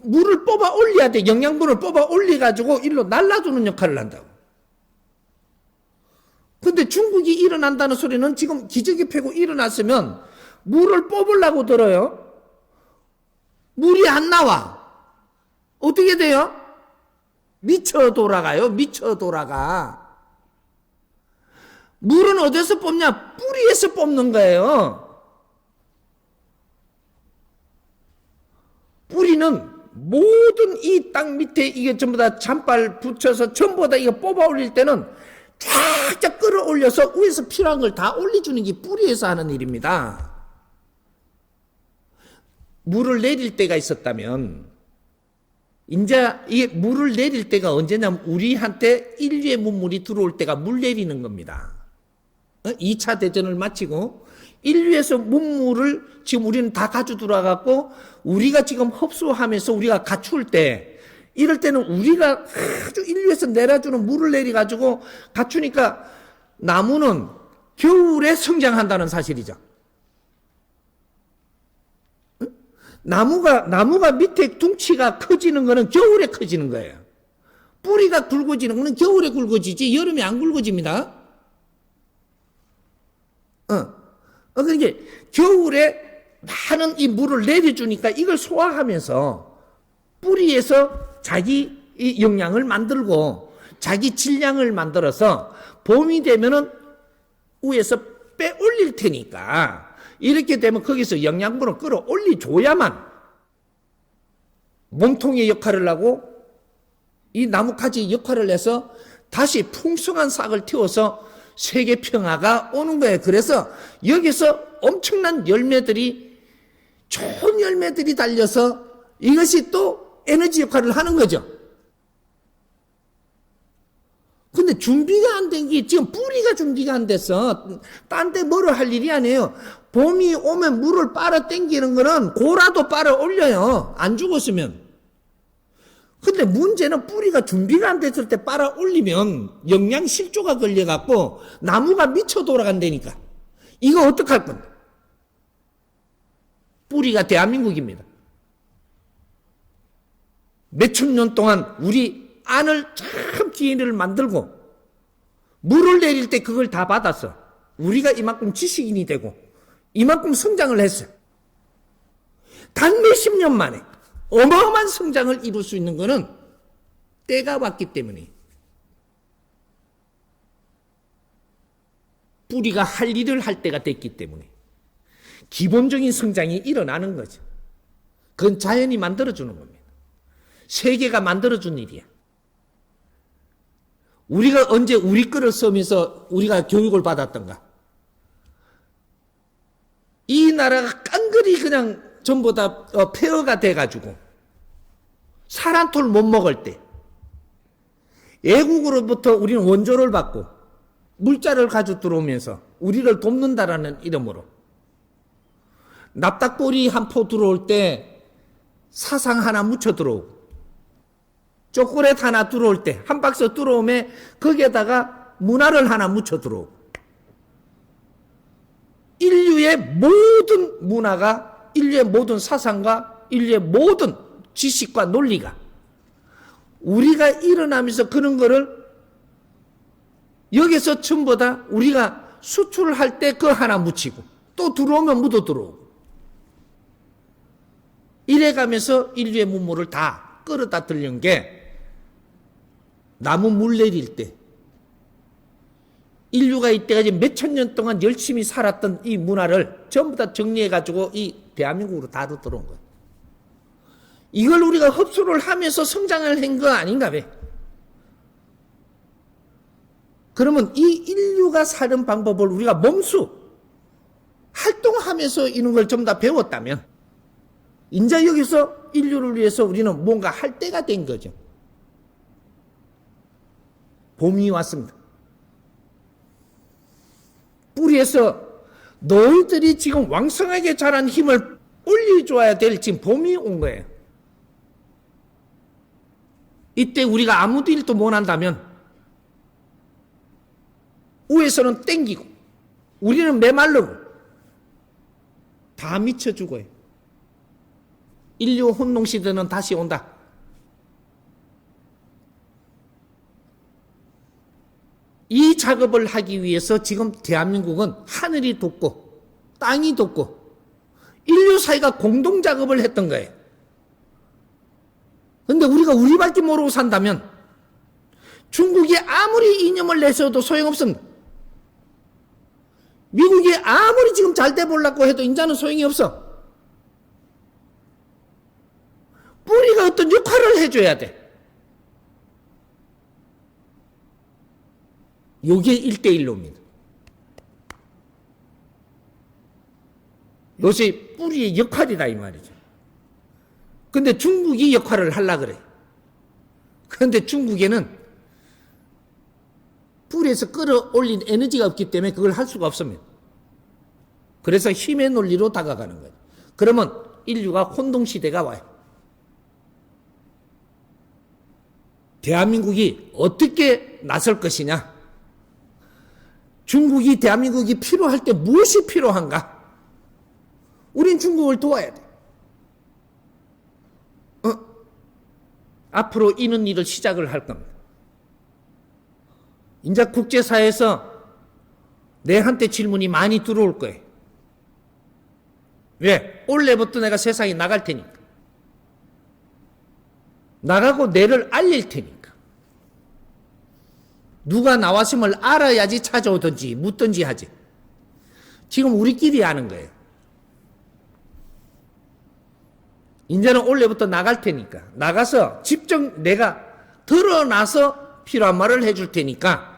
물을 뽑아 올려야 돼. 영양분을 뽑아 올려가지고 일로 날라주는 역할을 한다고. 근데 중국이 일어난다는 소리는 지금 기저귀 펴고 일어났으면 물을 뽑으려고 들어요. 물이 안 나와. 어떻게 돼요? 미쳐 돌아가요. 미쳐 돌아가. 물은 어디서 뽑냐? 뿌리에서 뽑는 거예요. 뿌리는 모든 이 땅 밑에 이게 전부 다 잔발 붙여서 전부 다 이거 뽑아 올릴 때는 쫙쫙 끌어올려서 위에서 필요한 걸 다 올려주는 게 뿌리에서 하는 일입니다. 물을 내릴 때가 있었다면 이제 이게 물을 내릴 때가 언제냐면 우리한테 인류의 문물이 들어올 때가 물 내리는 겁니다. 2차 대전을 마치고 인류에서 문물을 지금 우리는 다 가져 들어와갖고 우리가 지금 흡수하면서 우리가 갖출 때 이럴 때는 우리가 아주 인류에서 내려주는 물을 내려가지고 갖추니까 나무는 겨울에 성장한다는 사실이죠. 나무가 밑에 둥치가 커지는 거는 겨울에 커지는 거예요. 뿌리가 굵어지는 거는 겨울에 굵어지지 여름에 안 굵어집니다. 그러니까 겨울에 많은 이 물을 내려주니까 이걸 소화하면서 뿌리에서 자기 영양을 만들고 자기 질량을 만들어서 봄이 되면은 위에서 빼올릴 테니까 이렇게 되면 거기서 영양분을 끌어올려줘야만 몸통의 역할을 하고 이 나뭇가지 역할을 해서 다시 풍성한 싹을 틔워서 세계 평화가 오는 거예요. 그래서 여기서 엄청난 열매들이 좋은 열매들이 달려서 이것이 또 에너지 역할을 하는 거죠. 근데 준비가 안 된 게 지금 뿌리가 준비가 안 돼서 딴 데 뭐를 할 일이 아니에요. 봄이 오면 물을 빨아 당기는 거는 고라도 빨아 올려요. 안 죽었으면. 근데 문제는 뿌리가 준비가 안 됐을 때 빨아 올리면 영양 실조가 걸려갖고 나무가 미쳐 돌아간다니까. 이거 어떡할 건데? 뿌리가 대한민국입니다. 몇천 년 동안 우리 안을 참 DNA를 만들고 물을 내릴 때 그걸 다 받았어. 우리가 이만큼 지식인이 되고 이만큼 성장을 했어요. 단 몇십 년 만에 어마어마한 성장을 이룰 수 있는 것은 때가 왔기 때문에 뿌리가 할 일을 할 때가 됐기 때문에 기본적인 성장이 일어나는 거죠. 그건 자연이 만들어주는 겁니다. 세계가 만들어준 일이야. 우리가 언제 우리 거를 쓰면서 우리가 교육을 받았던가? 이 나라가 깡그리 그냥 전부 다 폐허가 돼가지고 사란톨 못 먹을 때 외국으로부터 우리는 원조를 받고 물자를 가져 들어오면서 우리를 돕는다라는 이름으로 납작보리 한 포 들어올 때 사상 하나 묻혀 들어오고, 초콜릿 하나 들어올 때, 한 박스 들어오면 거기에다가 문화를 하나 묻혀 들어오고, 인류의 모든 문화가, 인류의 모든 사상과 인류의 모든 지식과 논리가 우리가 일어나면서 그런 거를 여기서 전부 다 우리가 수출할 때 그거 하나 묻히고 또 들어오면 묻어 들어오고 이래가면서 인류의 문물을 다 끌어다 들린 게 나무 물 내릴 때 인류가 이때까지 몇천 년 동안 열심히 살았던 이 문화를 전부 다 정리해가지고 이 대한민국으로 다 들어온 거예요. 이걸 우리가 흡수를 하면서 성장을 한 거 아닌가 봐. 그러면 이 인류가 사는 방법을 우리가 몸수 활동하면서 이런 걸 좀 다 배웠다면 이제 여기서 인류를 위해서 우리는 뭔가 할 때가 된 거죠. 봄이 왔습니다. 뿌리에서 너희들이 지금 왕성하게 자란 힘을 올려줘야 될 지금 봄이 온 거예요. 이때 우리가 아무 일도 못 한다면 위에서는 땡기고 우리는 메말르고 다 미쳐 죽어요. 인류 혼농시대는 다시 온다. 이 작업을 하기 위해서 지금 대한민국은 하늘이 돋고 땅이 돋고 인류 사회가 공동 작업을 했던 거예요. 그런데 우리가 우리밖에 모르고 산다면 중국이 아무리 이념을 내세워도 소용없습니다. 미국이 아무리 지금 잘 돼보려고 해도 이제는 소용이 없어. 뿌리가 어떤 역할을 해줘야 돼. 요게 1대1로입니다. 요새 뿌리의 역할이다 이 말이죠. 근데 중국이 역할을 하려고 그래. 그런데 중국에는 뿌리에서 끌어올린 에너지가 없기 때문에 그걸 할 수가 없습니다. 그래서 힘의 논리로 다가가는 거예요. 그러면 인류가 혼동시대가 와요. 대한민국이 어떻게 나설 것이냐? 중국이 대한민국이 필요할 때 무엇이 필요한가? 우린 중국을 도와야 돼. 앞으로 이런 일을 시작을 할 겁니다. 이제 국제사회에서 내한테 질문이 많이 들어올 거예요. 왜? 올해부터 내가 세상에 나갈 테니까. 나가고 내를 알릴 테니까. 누가 나왔음을 알아야지 찾아오든지 묻든지 하지. 지금 우리끼리 하는 거예요. 이제는 올해부터 나갈 테니까 나가서 직접 내가 드러나서 필요한 말을 해줄 테니까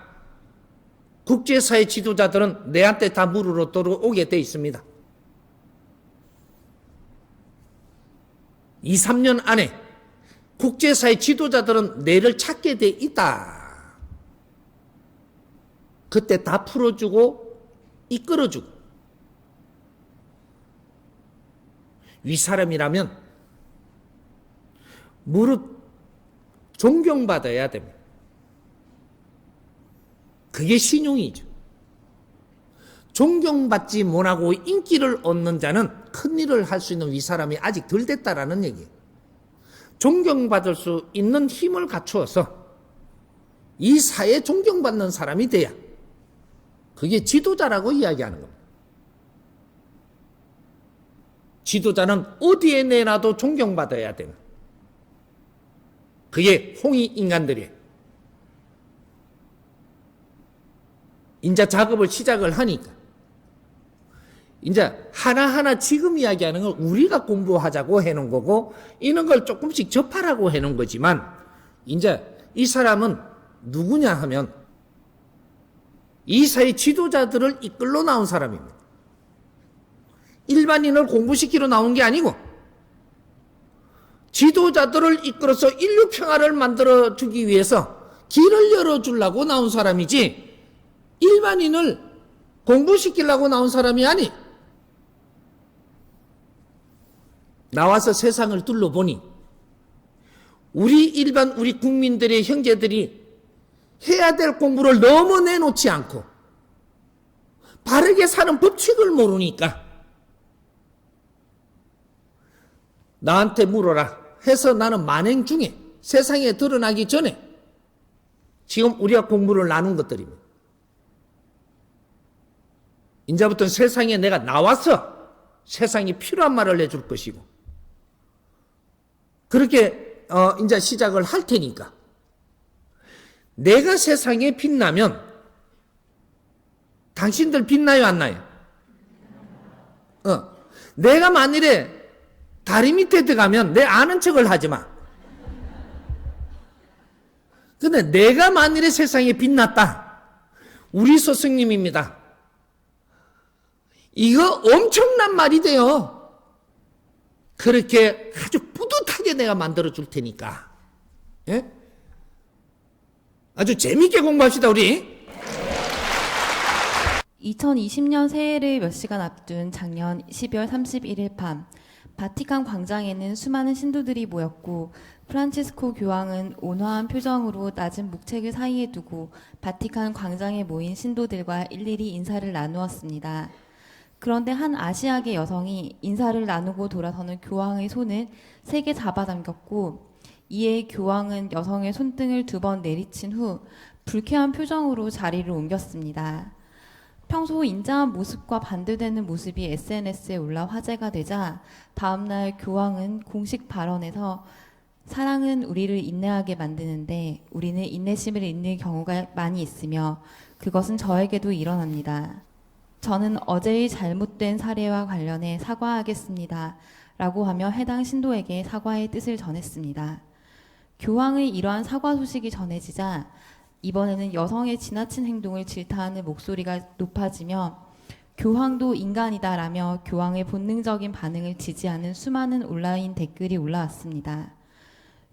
국제사회 지도자들은 내한테 다 물으러 들어오게 돼 있습니다. 2, 3년 안에 국제사회 지도자들은 내를 찾게 돼 있다. 그때 다 풀어주고 이끌어주고 윗사람이라면 무릇 존경받아야 됩니다. 그게 신용이죠. 존경받지 못하고 인기를 얻는 자는 큰일을 할 수 있는 윗사람이 아직 덜 됐다라는 얘기예요. 존경받을 수 있는 힘을 갖추어서 이 사회에 존경받는 사람이 돼야 그게 지도자라고 이야기하는 겁니다. 지도자는 어디에 내놔도 존경받아야 되는 그게 홍익 인간들이에요. 이제 작업을 시작을 하니까 이제 하나하나 지금 이야기하는 걸 우리가 공부하자고 해놓은 거고 이런 걸 조금씩 접하라고 해놓은 거지만 이제 이 사람은 누구냐 하면 이 사회 지도자들을 이끌러 나온 사람입니다. 일반인을 공부시키러 나온 게 아니고 지도자들을 이끌어서 인류 평화를 만들어주기 위해서 길을 열어주려고 나온 사람이지 일반인을 공부시키려고 나온 사람이 아니. 나와서 세상을 둘러보니 우리 국민들의 형제들이 해야 될 공부를 너무 내놓지 않고 바르게 사는 법칙을 모르니까 나한테 물어라 해서 나는 만행 중에 세상에 드러나기 전에 지금 우리가 공부를 나눈 것들입니다. 이제부터는 세상에 내가 나와서 세상이 필요한 말을 해줄 것이고 그렇게 이제 시작을 할 테니까 내가 세상에 빛나면 당신들 빛나요 안 나요? 내가 만일에 다리 밑에 들어가면 내 아는 척을 하지 마. 근데 내가 만일에 세상에 빛났다. 우리 스승님입니다. 이거 엄청난 말이 돼요. 그렇게 아주 뿌듯하게 내가 만들어 줄 테니까. 예? 아주 재미있게 공부합시다, 우리. 2020년 새해를 몇 시간 앞둔 작년 12월 31일 밤, 바티칸 광장에는 수많은 신도들이 모였고 프란치스코 교황은 온화한 표정으로 낮은 묵책을 사이에 두고 바티칸 광장에 모인 신도들과 일일이 인사를 나누었습니다. 그런데 한 아시아계 여성이 인사를 나누고 돌아서는 교황의 손을 세게 잡아당겼고 이에 교황은 여성의 손등을 2번 내리친 후 불쾌한 표정으로 자리를 옮겼습니다. 평소 인자한 모습과 반대되는 모습이 SNS에 올라 화제가 되자 다음날 교황은 공식 발언에서 사랑은 우리를 인내하게 만드는데 우리는 인내심을 잃는 경우가 많이 있으며 그것은 저에게도 일어납니다. 저는 어제의 잘못된 사례와 관련해 사과하겠습니다. 라고 하며 해당 신도에게 사과의 뜻을 전했습니다. 교황의 이러한 사과 소식이 전해지자 이번에는 여성의 지나친 행동을 질타하는 목소리가 높아지며 교황도 인간이다라며 교황의 본능적인 반응을 지지하는 수많은 온라인 댓글이 올라왔습니다.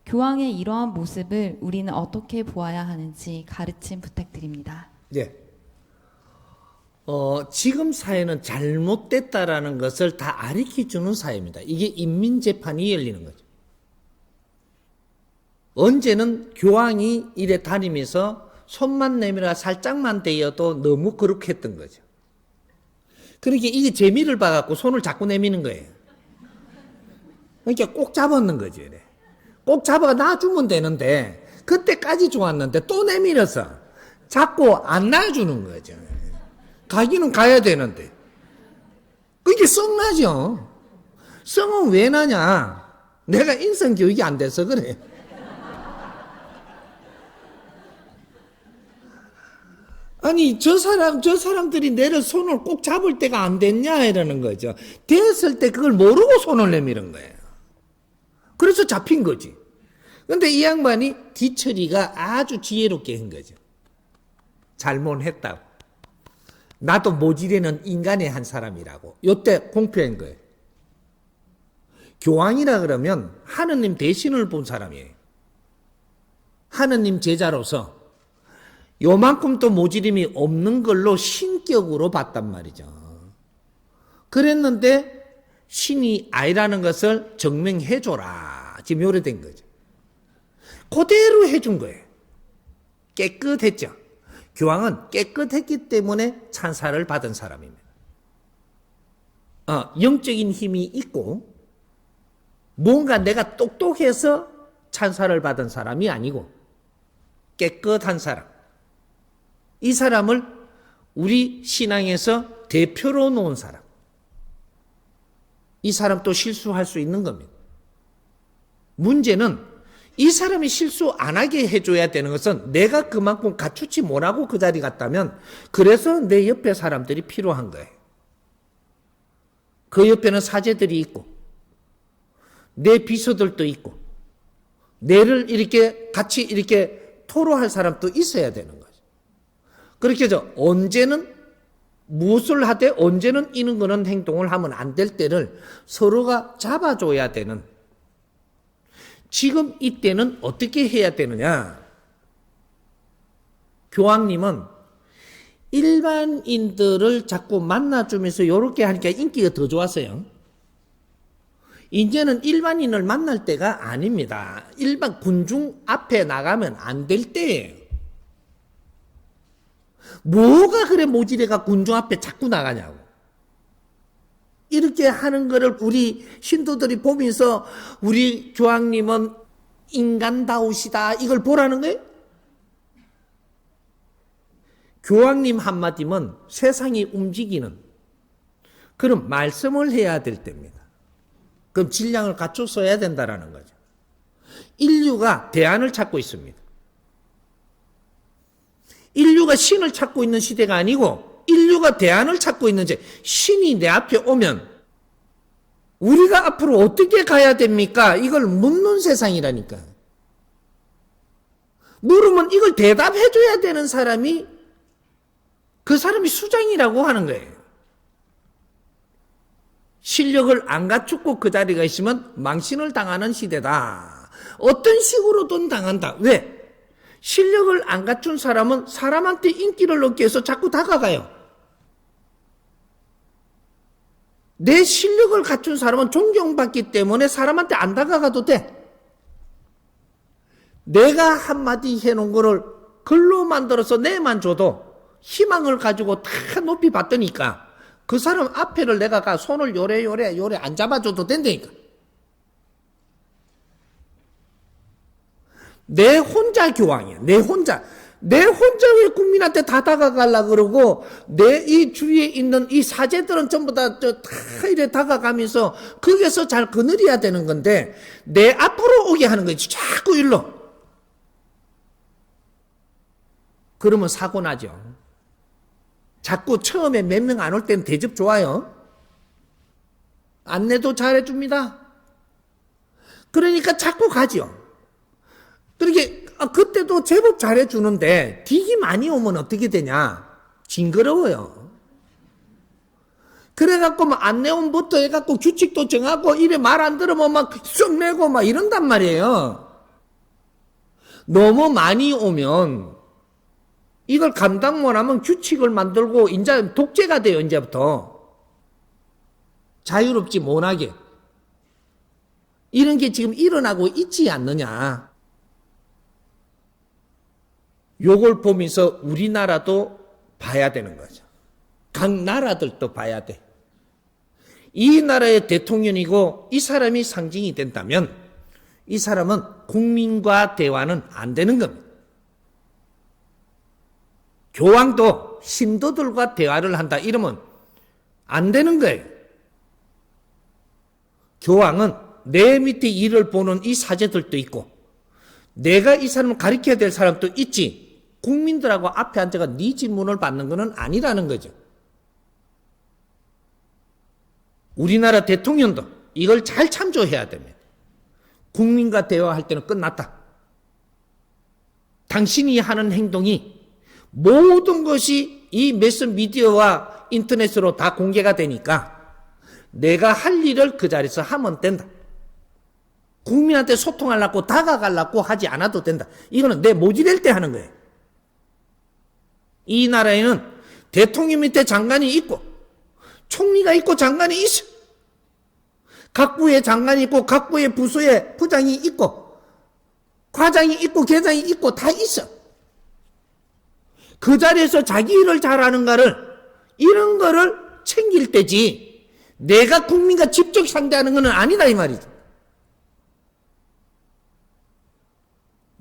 교황의 이러한 모습을 우리는 어떻게 보아야 하는지 가르침 부탁드립니다. 예. 지금 사회는 잘못됐다라는 것을 다 가르쳐주는 사회입니다. 이게 인민재판이 열리는 거죠. 언제는 교황이 이래 다니면서 손만 내밀어 살짝만 대어도 너무 그렇게 했던 거죠. 그러니까 이게 재미를 봐갖고 손을 자꾸 내미는 거예요. 그러니까 꼭 잡았는 거죠. 이래. 꼭 잡아 놔주면 되는데 그때까지 좋았는데 또 내밀어서 자꾸 안 놔주는 거죠. 가기는 가야 되는데 그게 썩나죠. 썩은 왜 나냐? 내가 인성교육이 안 돼서 그래. 아니 저 사람들이 내를 손을 꼭 잡을 때가 안 됐냐 이러는 거죠. 됐을 때 그걸 모르고 손을 내미는 거예요. 그래서 잡힌 거지. 근데 이 양반이 뒤처리가 아주 지혜롭게 한 거죠. 잘못했다고. 나도 모질에는 인간의 한 사람이라고. 요때 공표한 거예요. 교황이라 그러면 하느님 대신을 본 사람이에요. 하느님 제자로서 요만큼도 모질임이 없는 걸로 신격으로 봤단 말이죠. 그랬는데 신이 아니라는 것을 증명해줘라. 지금 요래된 거죠. 그대로 해준 거예요. 깨끗했죠. 교황은 깨끗했기 때문에 찬사를 받은 사람입니다. 영적인 힘이 있고 뭔가 내가 똑똑해서 찬사를 받은 사람이 아니고 깨끗한 사람. 이 사람을 우리 신앙에서 대표로 놓은 사람. 이 사람도 실수할 수 있는 겁니다. 문제는 이 사람이 실수 안 하게 해줘야 되는 것은 내가 그만큼 갖추지 못하고 그 자리 갔다면 그래서 내 옆에 사람들이 필요한 거예요. 그 옆에는 사제들이 있고 내 비서들도 있고 내를 이렇게 같이 이렇게 토로할 사람도 있어야 되는 거죠. 그렇게 해서 언제는 무엇을 하되 언제는 이런 거는 행동을 하면 안 될 때를 서로가 잡아줘야 되는 지금 이때는 어떻게 해야 되느냐? 교황님은 일반인들을 자꾸 만나주면서 이렇게 하니까 인기가 더 좋았어요. 이제는 일반인을 만날 때가 아닙니다. 일반 군중 앞에 나가면 안 될 때예요. 뭐가 그래 모지래가 군중 앞에 자꾸 나가냐고. 이렇게 하는 거를 우리 신도들이 보면서 우리 교황님은 인간다우시다 이걸 보라는 거예요. 교황님 한마디면 세상이 움직이는 그런 말씀을 해야 될 때입니다. 그럼 질량을 갖춰서 해야 된다라는 거죠. 인류가 대안을 찾고 있습니다. 인류가 신을 찾고 있는 시대가 아니고 인류가 대안을 찾고 있는 제 신이 내 앞에 오면 우리가 앞으로 어떻게 가야 됩니까? 이걸 묻는 세상이라니까. 물으면 이걸 대답해 줘야 되는 사람이 그 사람이 수장이라고 하는 거예요. 실력을 안 갖추고 그 자리가 있으면 망신을 당하는 시대다. 어떤 식으로든 당한다. 왜? 실력을 안 갖춘 사람은 사람한테 인기를 얻기 위해서 자꾸 다가가요. 내 실력을 갖춘 사람은 존경받기 때문에 사람한테 안 다가가도 돼. 내가 한마디 해놓은 거를 글로 만들어서 내만 줘도 희망을 가지고 다 높이 받더니까 그 사람 앞에를 내가 가 손을 요래 안 잡아줘도 된다니까. 내 혼자 교황이야. 내 혼자 왜 국민한테 다 다가가려고 그러고 내 이 주위에 있는 이 사제들은 전부 다 이래 다가가면서 거기서 잘 거느려야 되는 건데 내 앞으로 오게 하는 거지. 자꾸 일로. 그러면 사고 나죠. 자꾸 처음에 몇 명 안 올 때는 대접 좋아요. 안내도 잘해줍니다. 그러니까 자꾸 가죠. 그렇게 그때도 제법 잘해주는데 딕이 많이 오면 어떻게 되냐? 징그러워요. 그래갖고 막 안내원부터 해갖고 규칙도 정하고 이래 말 안 들으면 막 쑥 내고 막 이런단 말이에요. 너무 많이 오면 이걸 감당 못하면 규칙을 만들고 이제 독재가 돼요. 이제부터 자유롭지 못하게 이런 게 지금 일어나고 있지 않느냐. 요걸 보면서 우리나라도 봐야 되는 거죠. 각 나라들도 봐야 돼. 이 나라의 대통령이고 이 사람이 상징이 된다면 이 사람은 국민과 대화는 안 되는 겁니다. 교황도 신도들과 대화를 한다 이러면 안 되는 거예요. 교황은 내 밑에 일을 보는 이 사제들도 있고 내가 이 사람을 가르쳐야 될 사람도 있지. 국민들하고 앞에 앉아가 네 질문을 받는 것은 아니라는 거죠. 우리나라 대통령도 이걸 잘 참조해야 됩니다. 국민과 대화할 때는 끝났다. 당신이 하는 행동이 모든 것이 이 매스미디어와 인터넷으로 다 공개가 되니까 내가 할 일을 그 자리에서 하면 된다. 국민한테 소통하려고 다가가려고 하지 않아도 된다. 이거는 내 모질될 때 하는 거예요. 이 나라에는 대통령 밑에 장관이 있고 총리가 있고 장관이 있어. 각 부에 장관이 있고 각 부의 부서에 부장이 있고 과장이 있고 계장이 있고 다 있어. 그 자리에서 자기 일을 잘하는가를 이런 거를 챙길 때지 내가 국민과 직접 상대하는 것은 아니다 이 말이죠.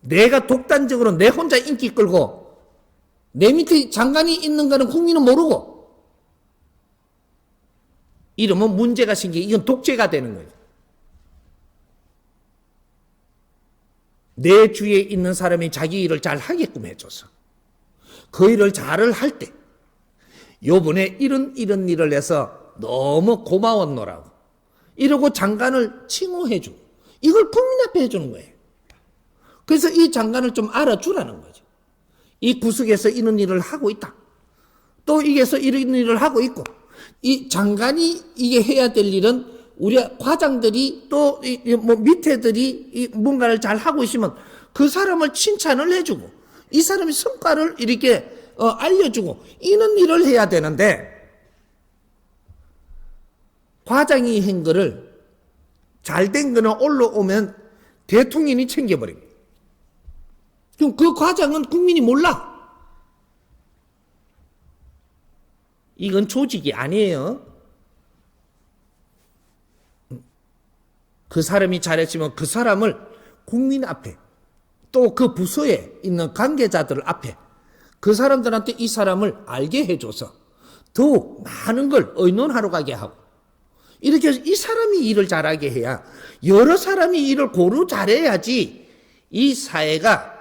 내가 독단적으로 내 혼자 인기 끌고 내 밑에 장관이 있는 거는 국민은 모르고 이러면 문제가 생기고 이건 독재가 되는 거예요. 내 주위에 있는 사람이 자기 일을 잘 하게끔 해줘서 그 일을 잘을 할 때 요번에 이런 일을 해서 너무 고마웠노라고 이러고 장관을 칭호해주고 이걸 국민 앞에 해주는 거예요. 그래서 이 장관을 좀 알아주라는 거죠. 이 구석에서 이런 일을 하고 있다. 또 이게서 이런 일을 하고 있고 이 장관이 이게 해야 될 일은 우리 과장들이 또 뭐 밑에들이 뭔가를 잘 하고 있으면 그 사람을 칭찬을 해주고 이 사람의 성과를 이렇게 알려주고 이런 일을 해야 되는데 과장이 한 거를 잘된 거는 올라오면 대통령이 챙겨버립니다. 그럼 그 과정은 국민이 몰라. 이건 조직이 아니에요. 그 사람이 잘했지만 그 사람을 국민 앞에 또 그 부서에 있는 관계자들 앞에 그 사람들한테 이 사람을 알게 해줘서 더욱 많은 걸 의논하러 가게 하고 이렇게 해서 이 사람이 일을 잘하게 해야 여러 사람이 일을 고루 잘해야지 이 사회가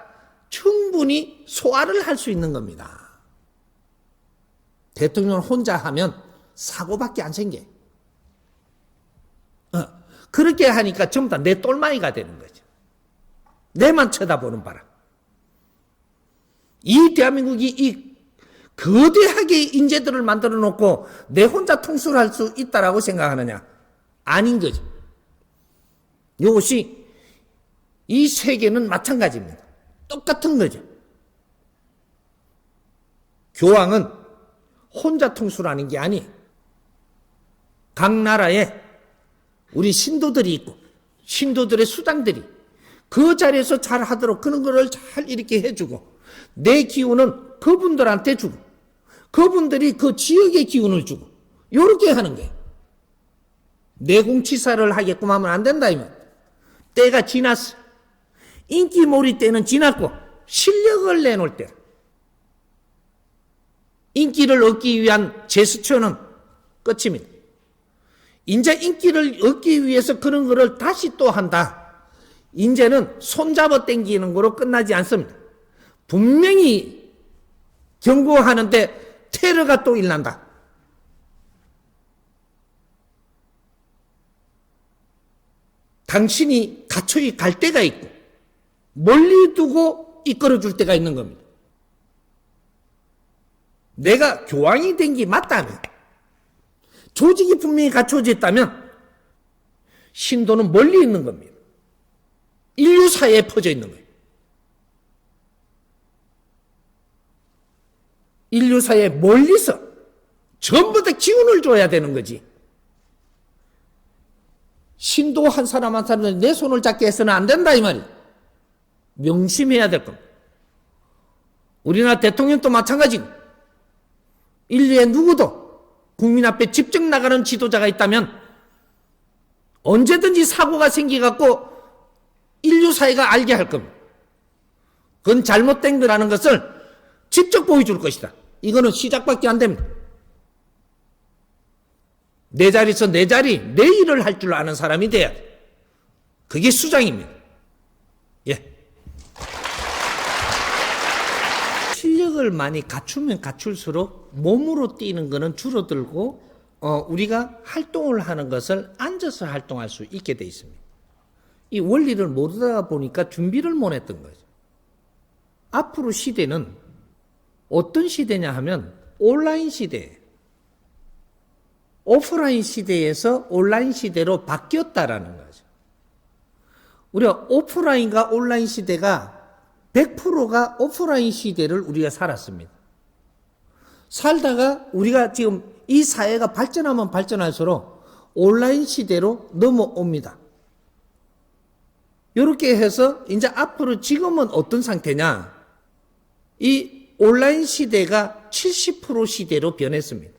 충분히 소화를 할 수 있는 겁니다. 대통령을 혼자 하면 사고밖에 안 생겨. 그렇게 하니까 전부 다 내 똘마이가 되는 거죠. 내만 쳐다보는 바람. 이 대한민국이 이 거대하게 인재들을 만들어 놓고 내 혼자 통수를 할 수 있다라고 생각하느냐? 아닌 거죠. 이것이 이 세계는 마찬가지입니다. 똑같은 거죠. 교황은 혼자 통수를 하는 게 아니에요. 각 나라에 우리 신도들이 있고 신도들의 수장들이 그 자리에서 잘 하도록 그런 거를 잘 이렇게 해주고 내 기운은 그분들한테 주고 그분들이 그 지역의 기운을 주고 이렇게 하는 거예요. 내공치사를 하게끔 하면 안 된다 이면 때가 지났어. 인기몰이 때는 지났고 실력을 내놓을 때 인기를 얻기 위한 제스처는 끝입니다. 이제 인기를 얻기 위해서 그런 거를 다시 또 한다. 이제는 손잡아 당기는 거로 끝나지 않습니다. 분명히 경고하는데 테러가 또 일난다. 당신이 갇혀이 갈 때가 있고 멀리 두고 이끌어줄 때가 있는 겁니다. 내가 교황이 된 게 맞다면 조직이 분명히 갖춰져 있다면 신도는 멀리 있는 겁니다. 인류 사회에 퍼져 있는 거예요. 인류 사회에 멀리서 전부 다 기운을 줘야 되는 거지. 신도 한 사람 한 사람은 내 손을 잡게 해서는 안 된다 이 말이에요. 명심해야 될 겁니다. 우리나라 대통령도 마찬가지고 인류의 누구도 국민 앞에 직접 나가는 지도자가 있다면 언제든지 사고가 생기갖고 인류 사회가 알게 할 겁니다. 그건 잘못된 거라는 것을 직접 보여줄 것이다. 이거는 시작밖에 안 됩니다. 내 자리에서 내 자리, 내 일을 할 줄 아는 사람이 돼야 돼. 그게 수장입니다. 예. 실력을 많이 갖추면 갖출수록 몸으로 뛰는 거는 줄어들고 우리가 활동을 하는 것을 앉아서 활동할 수 있게 돼 있습니다. 이 원리를 모르다 보니까 준비를 못 했던 거죠. 앞으로 시대는 어떤 시대냐 하면 온라인 시대예요. 오프라인 시대에서 온라인 시대로 바뀌었다라는 거죠. 우리가 오프라인과 온라인 시대가 100%가 오프라인 시대를 우리가 살았습니다. 살다가 우리가 지금 이 사회가 발전하면 발전할수록 온라인 시대로 넘어옵니다. 이렇게 해서 이제 앞으로 지금은 어떤 상태냐? 이 온라인 시대가 70% 시대로 변했습니다.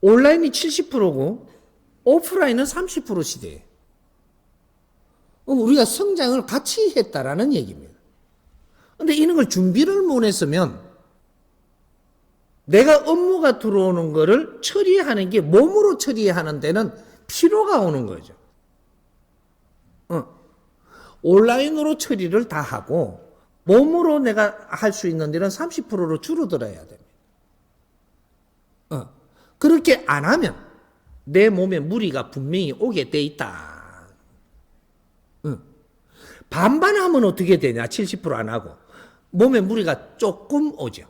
온라인이 70%고 오프라인은 30% 시대예요. 우리가 성장을 같이 했다라는 얘기입니다. 그런데 이런 걸 준비를 못 했으면 내가 업무가 들어오는 거를 처리하는 게 몸으로 처리하는 데는 피로가 오는 거죠. 온라인으로 처리를 다 하고 몸으로 내가 할 수 있는 일은 30%로 줄어들어야 됩니다. 그렇게 안 하면 내 몸에 무리가 분명히 오게 돼 있다. 반반하면 어떻게 되냐? 70% 안 하고 몸에 무리가 조금 오죠.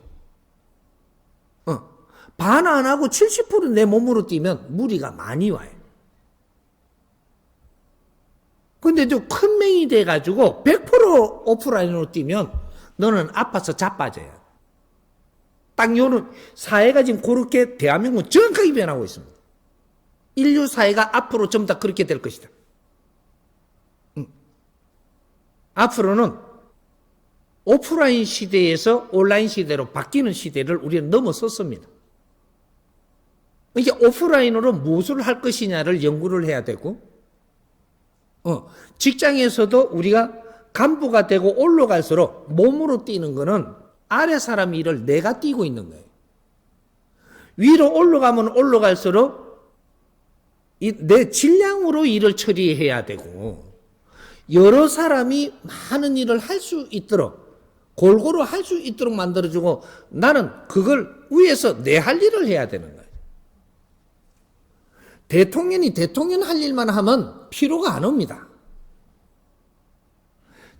반 안 하고 70% 내 몸으로 뛰면 무리가 많이 와요. 근데 좀 큰 맹이 돼가지고 100% 오프라인으로 뛰면 너는 아파서 자빠져요. 딱 요런 사회가 지금 그렇게 대한민국은 정확하게 변하고 있습니다. 인류 사회가 앞으로 전부 다 그렇게 될 것이다. 앞으로는 오프라인 시대에서 온라인 시대로 바뀌는 시대를 우리는 넘어섰습니다. 이게 오프라인으로 무엇을 할 것이냐를 연구를 해야 되고, 직장에서도 우리가 간부가 되고 올라갈수록 몸으로 뛰는 거는 아래 사람 일을 내가 뛰고 있는 거예요. 위로 올라가면 올라갈수록 내 질량으로 일을 처리해야 되고, 여러 사람이 많은 일을 할 수 있도록, 골고루 할 수 있도록 만들어주고, 나는 그걸 위해서 내 할 일을 해야 되는 거예요. 대통령이 대통령 할 일만 하면 피로가 안 옵니다.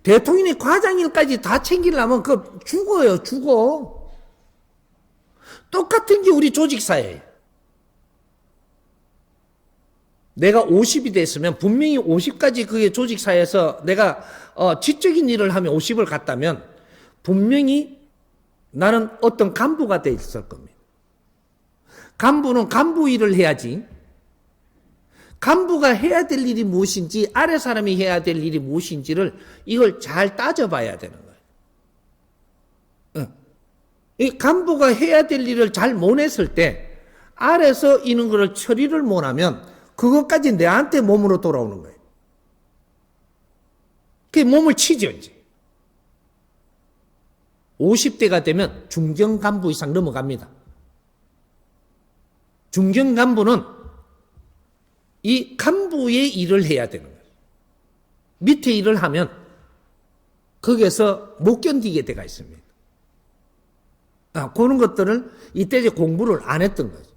대통령이 과장 일까지 다 챙기려면 그 죽어요, 죽어. 똑같은 게 우리 조직사회예요. 내가 50이 됐으면 분명히 50까지 그게 조직사회에서 내가 지적인 일을 하면 50을 갔다면 분명히 나는 어떤 간부가 돼 있을 겁니다. 간부는 간부 일을 해야지. 간부가 해야 될 일이 무엇인지, 아래 사람이 해야 될 일이 무엇인지를 이걸 잘 따져봐야 되는 거예요. 이 간부가 해야 될 일을 잘 못 했을 때 아래서 이런 거를 처리를 못하면 그것까지 내한테 몸으로 돌아오는 거예요. 그게 몸을 치죠, 이제. 50대가 되면 중견 간부 이상 넘어갑니다. 중견 간부는 이 간부의 일을 해야 되는 거예요. 밑에 일을 하면 거기에서 못 견디게 돼가 있습니다. 그런 것들을 이때 이제 공부를 안 했던 거죠.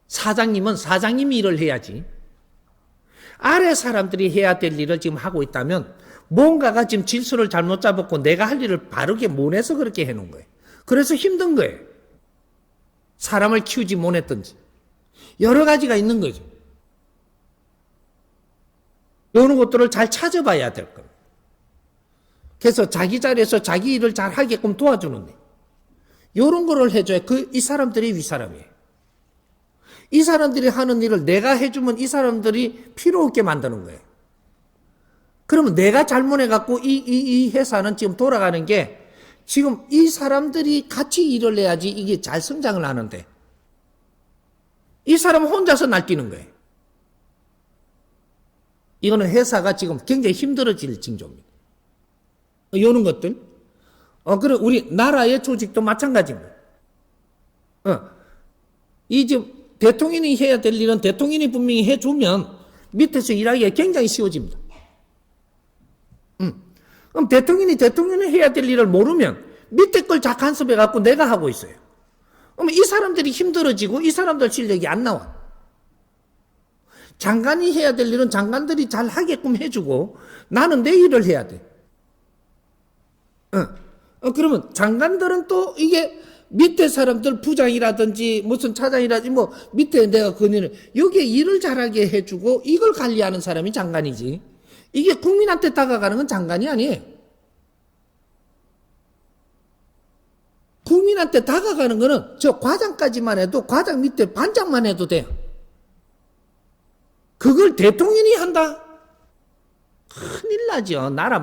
사장님은 사장님이 일을 해야지. 아래 사람들이 해야 될 일을 지금 하고 있다면 뭔가가 지금 질서를 잘못 잡았고 내가 할 일을 바르게 못 해서 그렇게 해놓은 거예요. 그래서 힘든 거예요. 사람을 키우지 못했든지. 여러 가지가 있는 거죠. 이런 것들을 잘 찾아봐야 될 겁니다. 그래서 자기 자리에서 자기 일을 잘 하게끔 도와주는데, 이런 거를 해줘야 이 사람들이 윗사람이에요. 이 사람들이 하는 일을 내가 해주면 이 사람들이 필요 없게 만드는 거예요. 그러면 내가 잘못해갖고 이 회사는 지금 돌아가는 게 지금 이 사람들이 같이 일을 해야지 이게 잘 성장을 하는데, 이 사람은 혼자서 날뛰는 거예요. 이거는 회사가 지금 굉장히 힘들어질 징조입니다. 이런 것들. 그리고 우리 나라의 조직도 마찬가지입니다. 이 지금 대통령이 해야 될 일은 대통령이 분명히 해주면 밑에서 일하기가 굉장히 쉬워집니다. 그럼 대통령이 해야 될 일을 모르면 밑에 걸 자 간섭해갖고 내가 하고 있어요. 그러면 이 사람들이 힘들어지고 이 사람들 실력이 안 나와. 장관이 해야 될 일은 장관들이 잘 하게끔 해주고 나는 내 일을 해야 돼. 그러면 장관들은 또 이게 밑에 사람들 부장이라든지 무슨 차장이라든지 뭐 밑에 내가 그 일을 여기에 일을 잘하게 해주고 이걸 관리하는 사람이 장관이지. 이게 국민한테 다가가는 건 장관이 아니에요. 국민한테 다가가는 거는 저 과장까지만 해도 과장 밑에 반장만 해도 돼요. 그걸 대통령이 한다? 큰일 나죠. 나라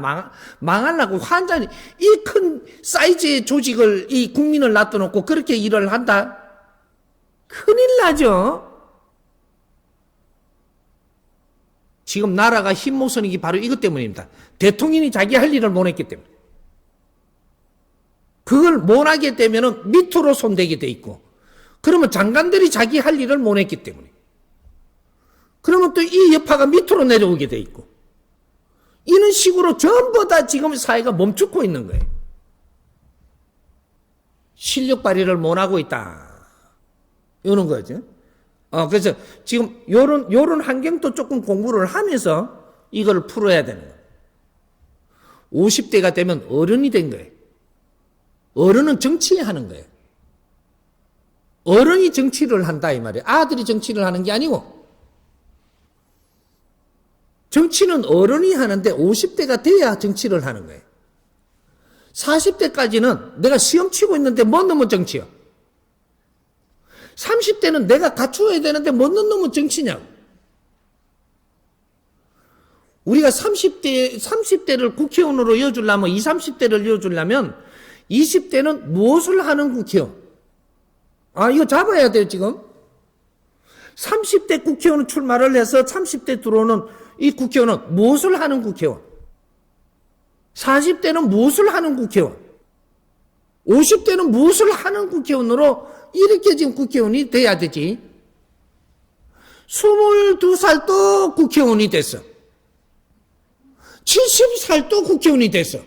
망하려고 환장이 이 큰 사이즈의 조직을 이 국민을 놔둬놓고 그렇게 일을 한다? 큰일 나죠. 지금 나라가 힘 못 쓰는 게 바로 이것 때문입니다. 대통령이 자기 할 일을 못 했기 때문에. 그걸 못 하게 되면 밑으로 손대게 돼 있고, 그러면 장관들이 자기 할 일을 못 했기 때문에. 그러면 또 이 여파가 밑으로 내려오게 돼 있고, 이런 식으로 전부 다 지금 사회가 멈추고 있는 거예요. 실력 발휘를 못 하고 있다. 이런 거죠. 그래서 지금 요런 환경도 조금 공부를 하면서 이걸 풀어야 되는 거예요. 50대가 되면 어른이 된 거예요. 어른은 정치하는 거예요. 어른이 정치를 한다 이 말이에요. 아들이 정치를 하는 게 아니고, 정치는 어른이 하는데 50대가 돼야 정치를 하는 거예요. 40대까지는 내가 시험 치고 있는데 뭐 너무 정치요. 30대는 내가 갖추어야 되는데 못 넣는 놈은 정치냐고. 우리가 30대를 국회의원으로 이어주려면, 20, 30대를 이어주려면 20대는 무엇을 하는 국회의원? 이거 잡아야 돼요, 지금. 30대 국회의원 출마를 해서 30대 들어오는 이 국회의원은 무엇을 하는 국회의원? 40대는 무엇을 하는 국회의원? 50대는 무엇을 하는 국회의원으로 이렇게 지금 국회의원이 돼야 되지. 22살도 국회의원이 됐어. 70살도 국회의원이 됐어.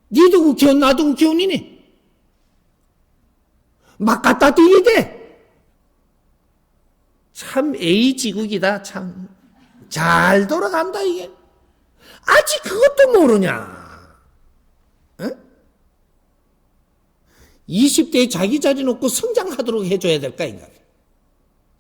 니도 국회의원, 나도 국회의원이니. 막 갖다 들이대. 참 A지국이다. 참 잘 돌아간다 이게. 아직 그것도 모르냐. 응? 20대에 자기 자리 놓고 성장하도록 해줘야 될까 인가.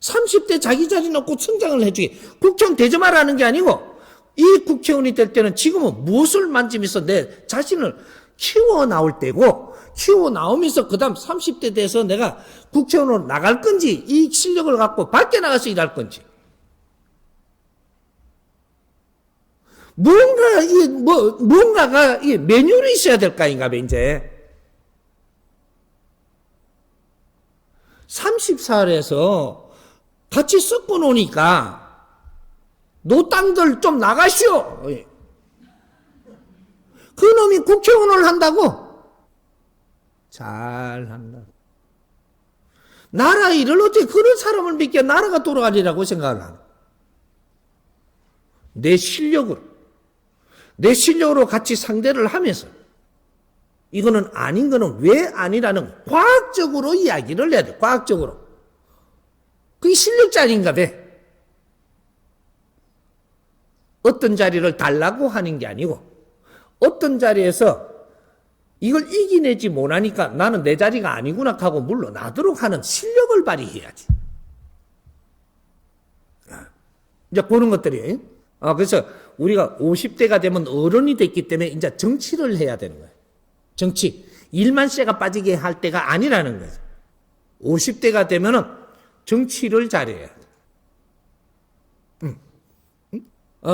30대 자기 자리 놓고 성장을 해주게. 국회의원 되지 말라는 게 아니고 이 국회의원이 될 때는 지금은 무엇을 만지면서 내 자신을 키워 나올 때고, 키워 나오면서 그 다음 30대 돼서 내가 국회의원으로 나갈 건지, 이 실력을 갖고 밖에 나가서 일할 건지. 뭔가가 매뉴얼이 있어야 될 거 아닌가, 이제. 30살에서 같이 섞어 놓으니까, 노땅들 좀 나가시오! 그 놈이 국회의원을 한다고? 잘한다. 나라 일을 어떻게 그런 사람을 믿게 나라가 돌아가리라고 생각을 하나? 내 실력으로 같이 상대를 하면서 이거는 아닌 거는 왜 아니라는 과학적으로 이야기를 해야 돼. 과학적으로. 그게 실력자 아닌가 봐. 어떤 자리를 달라고 하는 게 아니고 어떤 자리에서 이걸 이기내지 못하니까 나는 내 자리가 아니구나 하고 물러나도록 하는 실력을 발휘해야지. 이제 그런 것들이. 그래서 우리가 50대가 되면 어른이 됐기 때문에 이제 정치를 해야 되는 거예요. 정치. 일만 쇠가 빠지게 할 때가 아니라는 거죠. 50대가 되면은 정치를 잘해야 돼.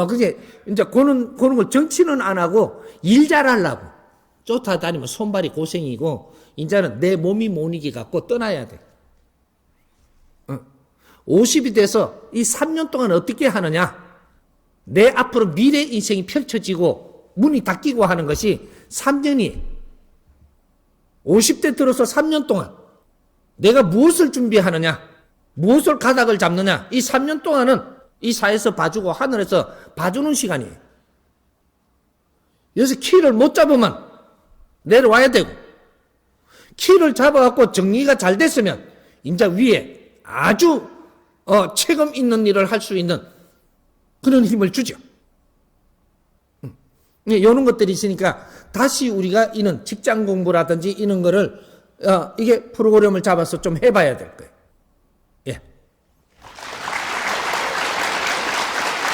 그게 이제 그런 거 정치는 안 하고 일 잘하려고 쫓아다니면 손발이 고생이고 이제는 내 몸이 못 이기 갖고 떠나야 돼. 50이 돼서 이 3년 동안 어떻게 하느냐? 내 앞으로 미래 인생이 펼쳐지고 문이 닫히고 하는 것이 3년이 50대 들어서 3년 동안 내가 무엇을 준비하느냐? 무엇을 가닥을 잡느냐? 이 3년 동안은 이 사회에서 봐주고 하늘에서 봐주는 시간이에요. 여기서 키를 못 잡으면 내려와야 되고, 키를 잡아갖고 정리가 잘 됐으면 이제 위에 아주 책임 있는 일을 할 수 있는 그런 힘을 주죠. 이런 것들이 있으니까 다시 우리가 이런 직장 공부라든지 이런 거를 이게 프로그램을 잡아서 좀 해봐야 될 거예요. 예.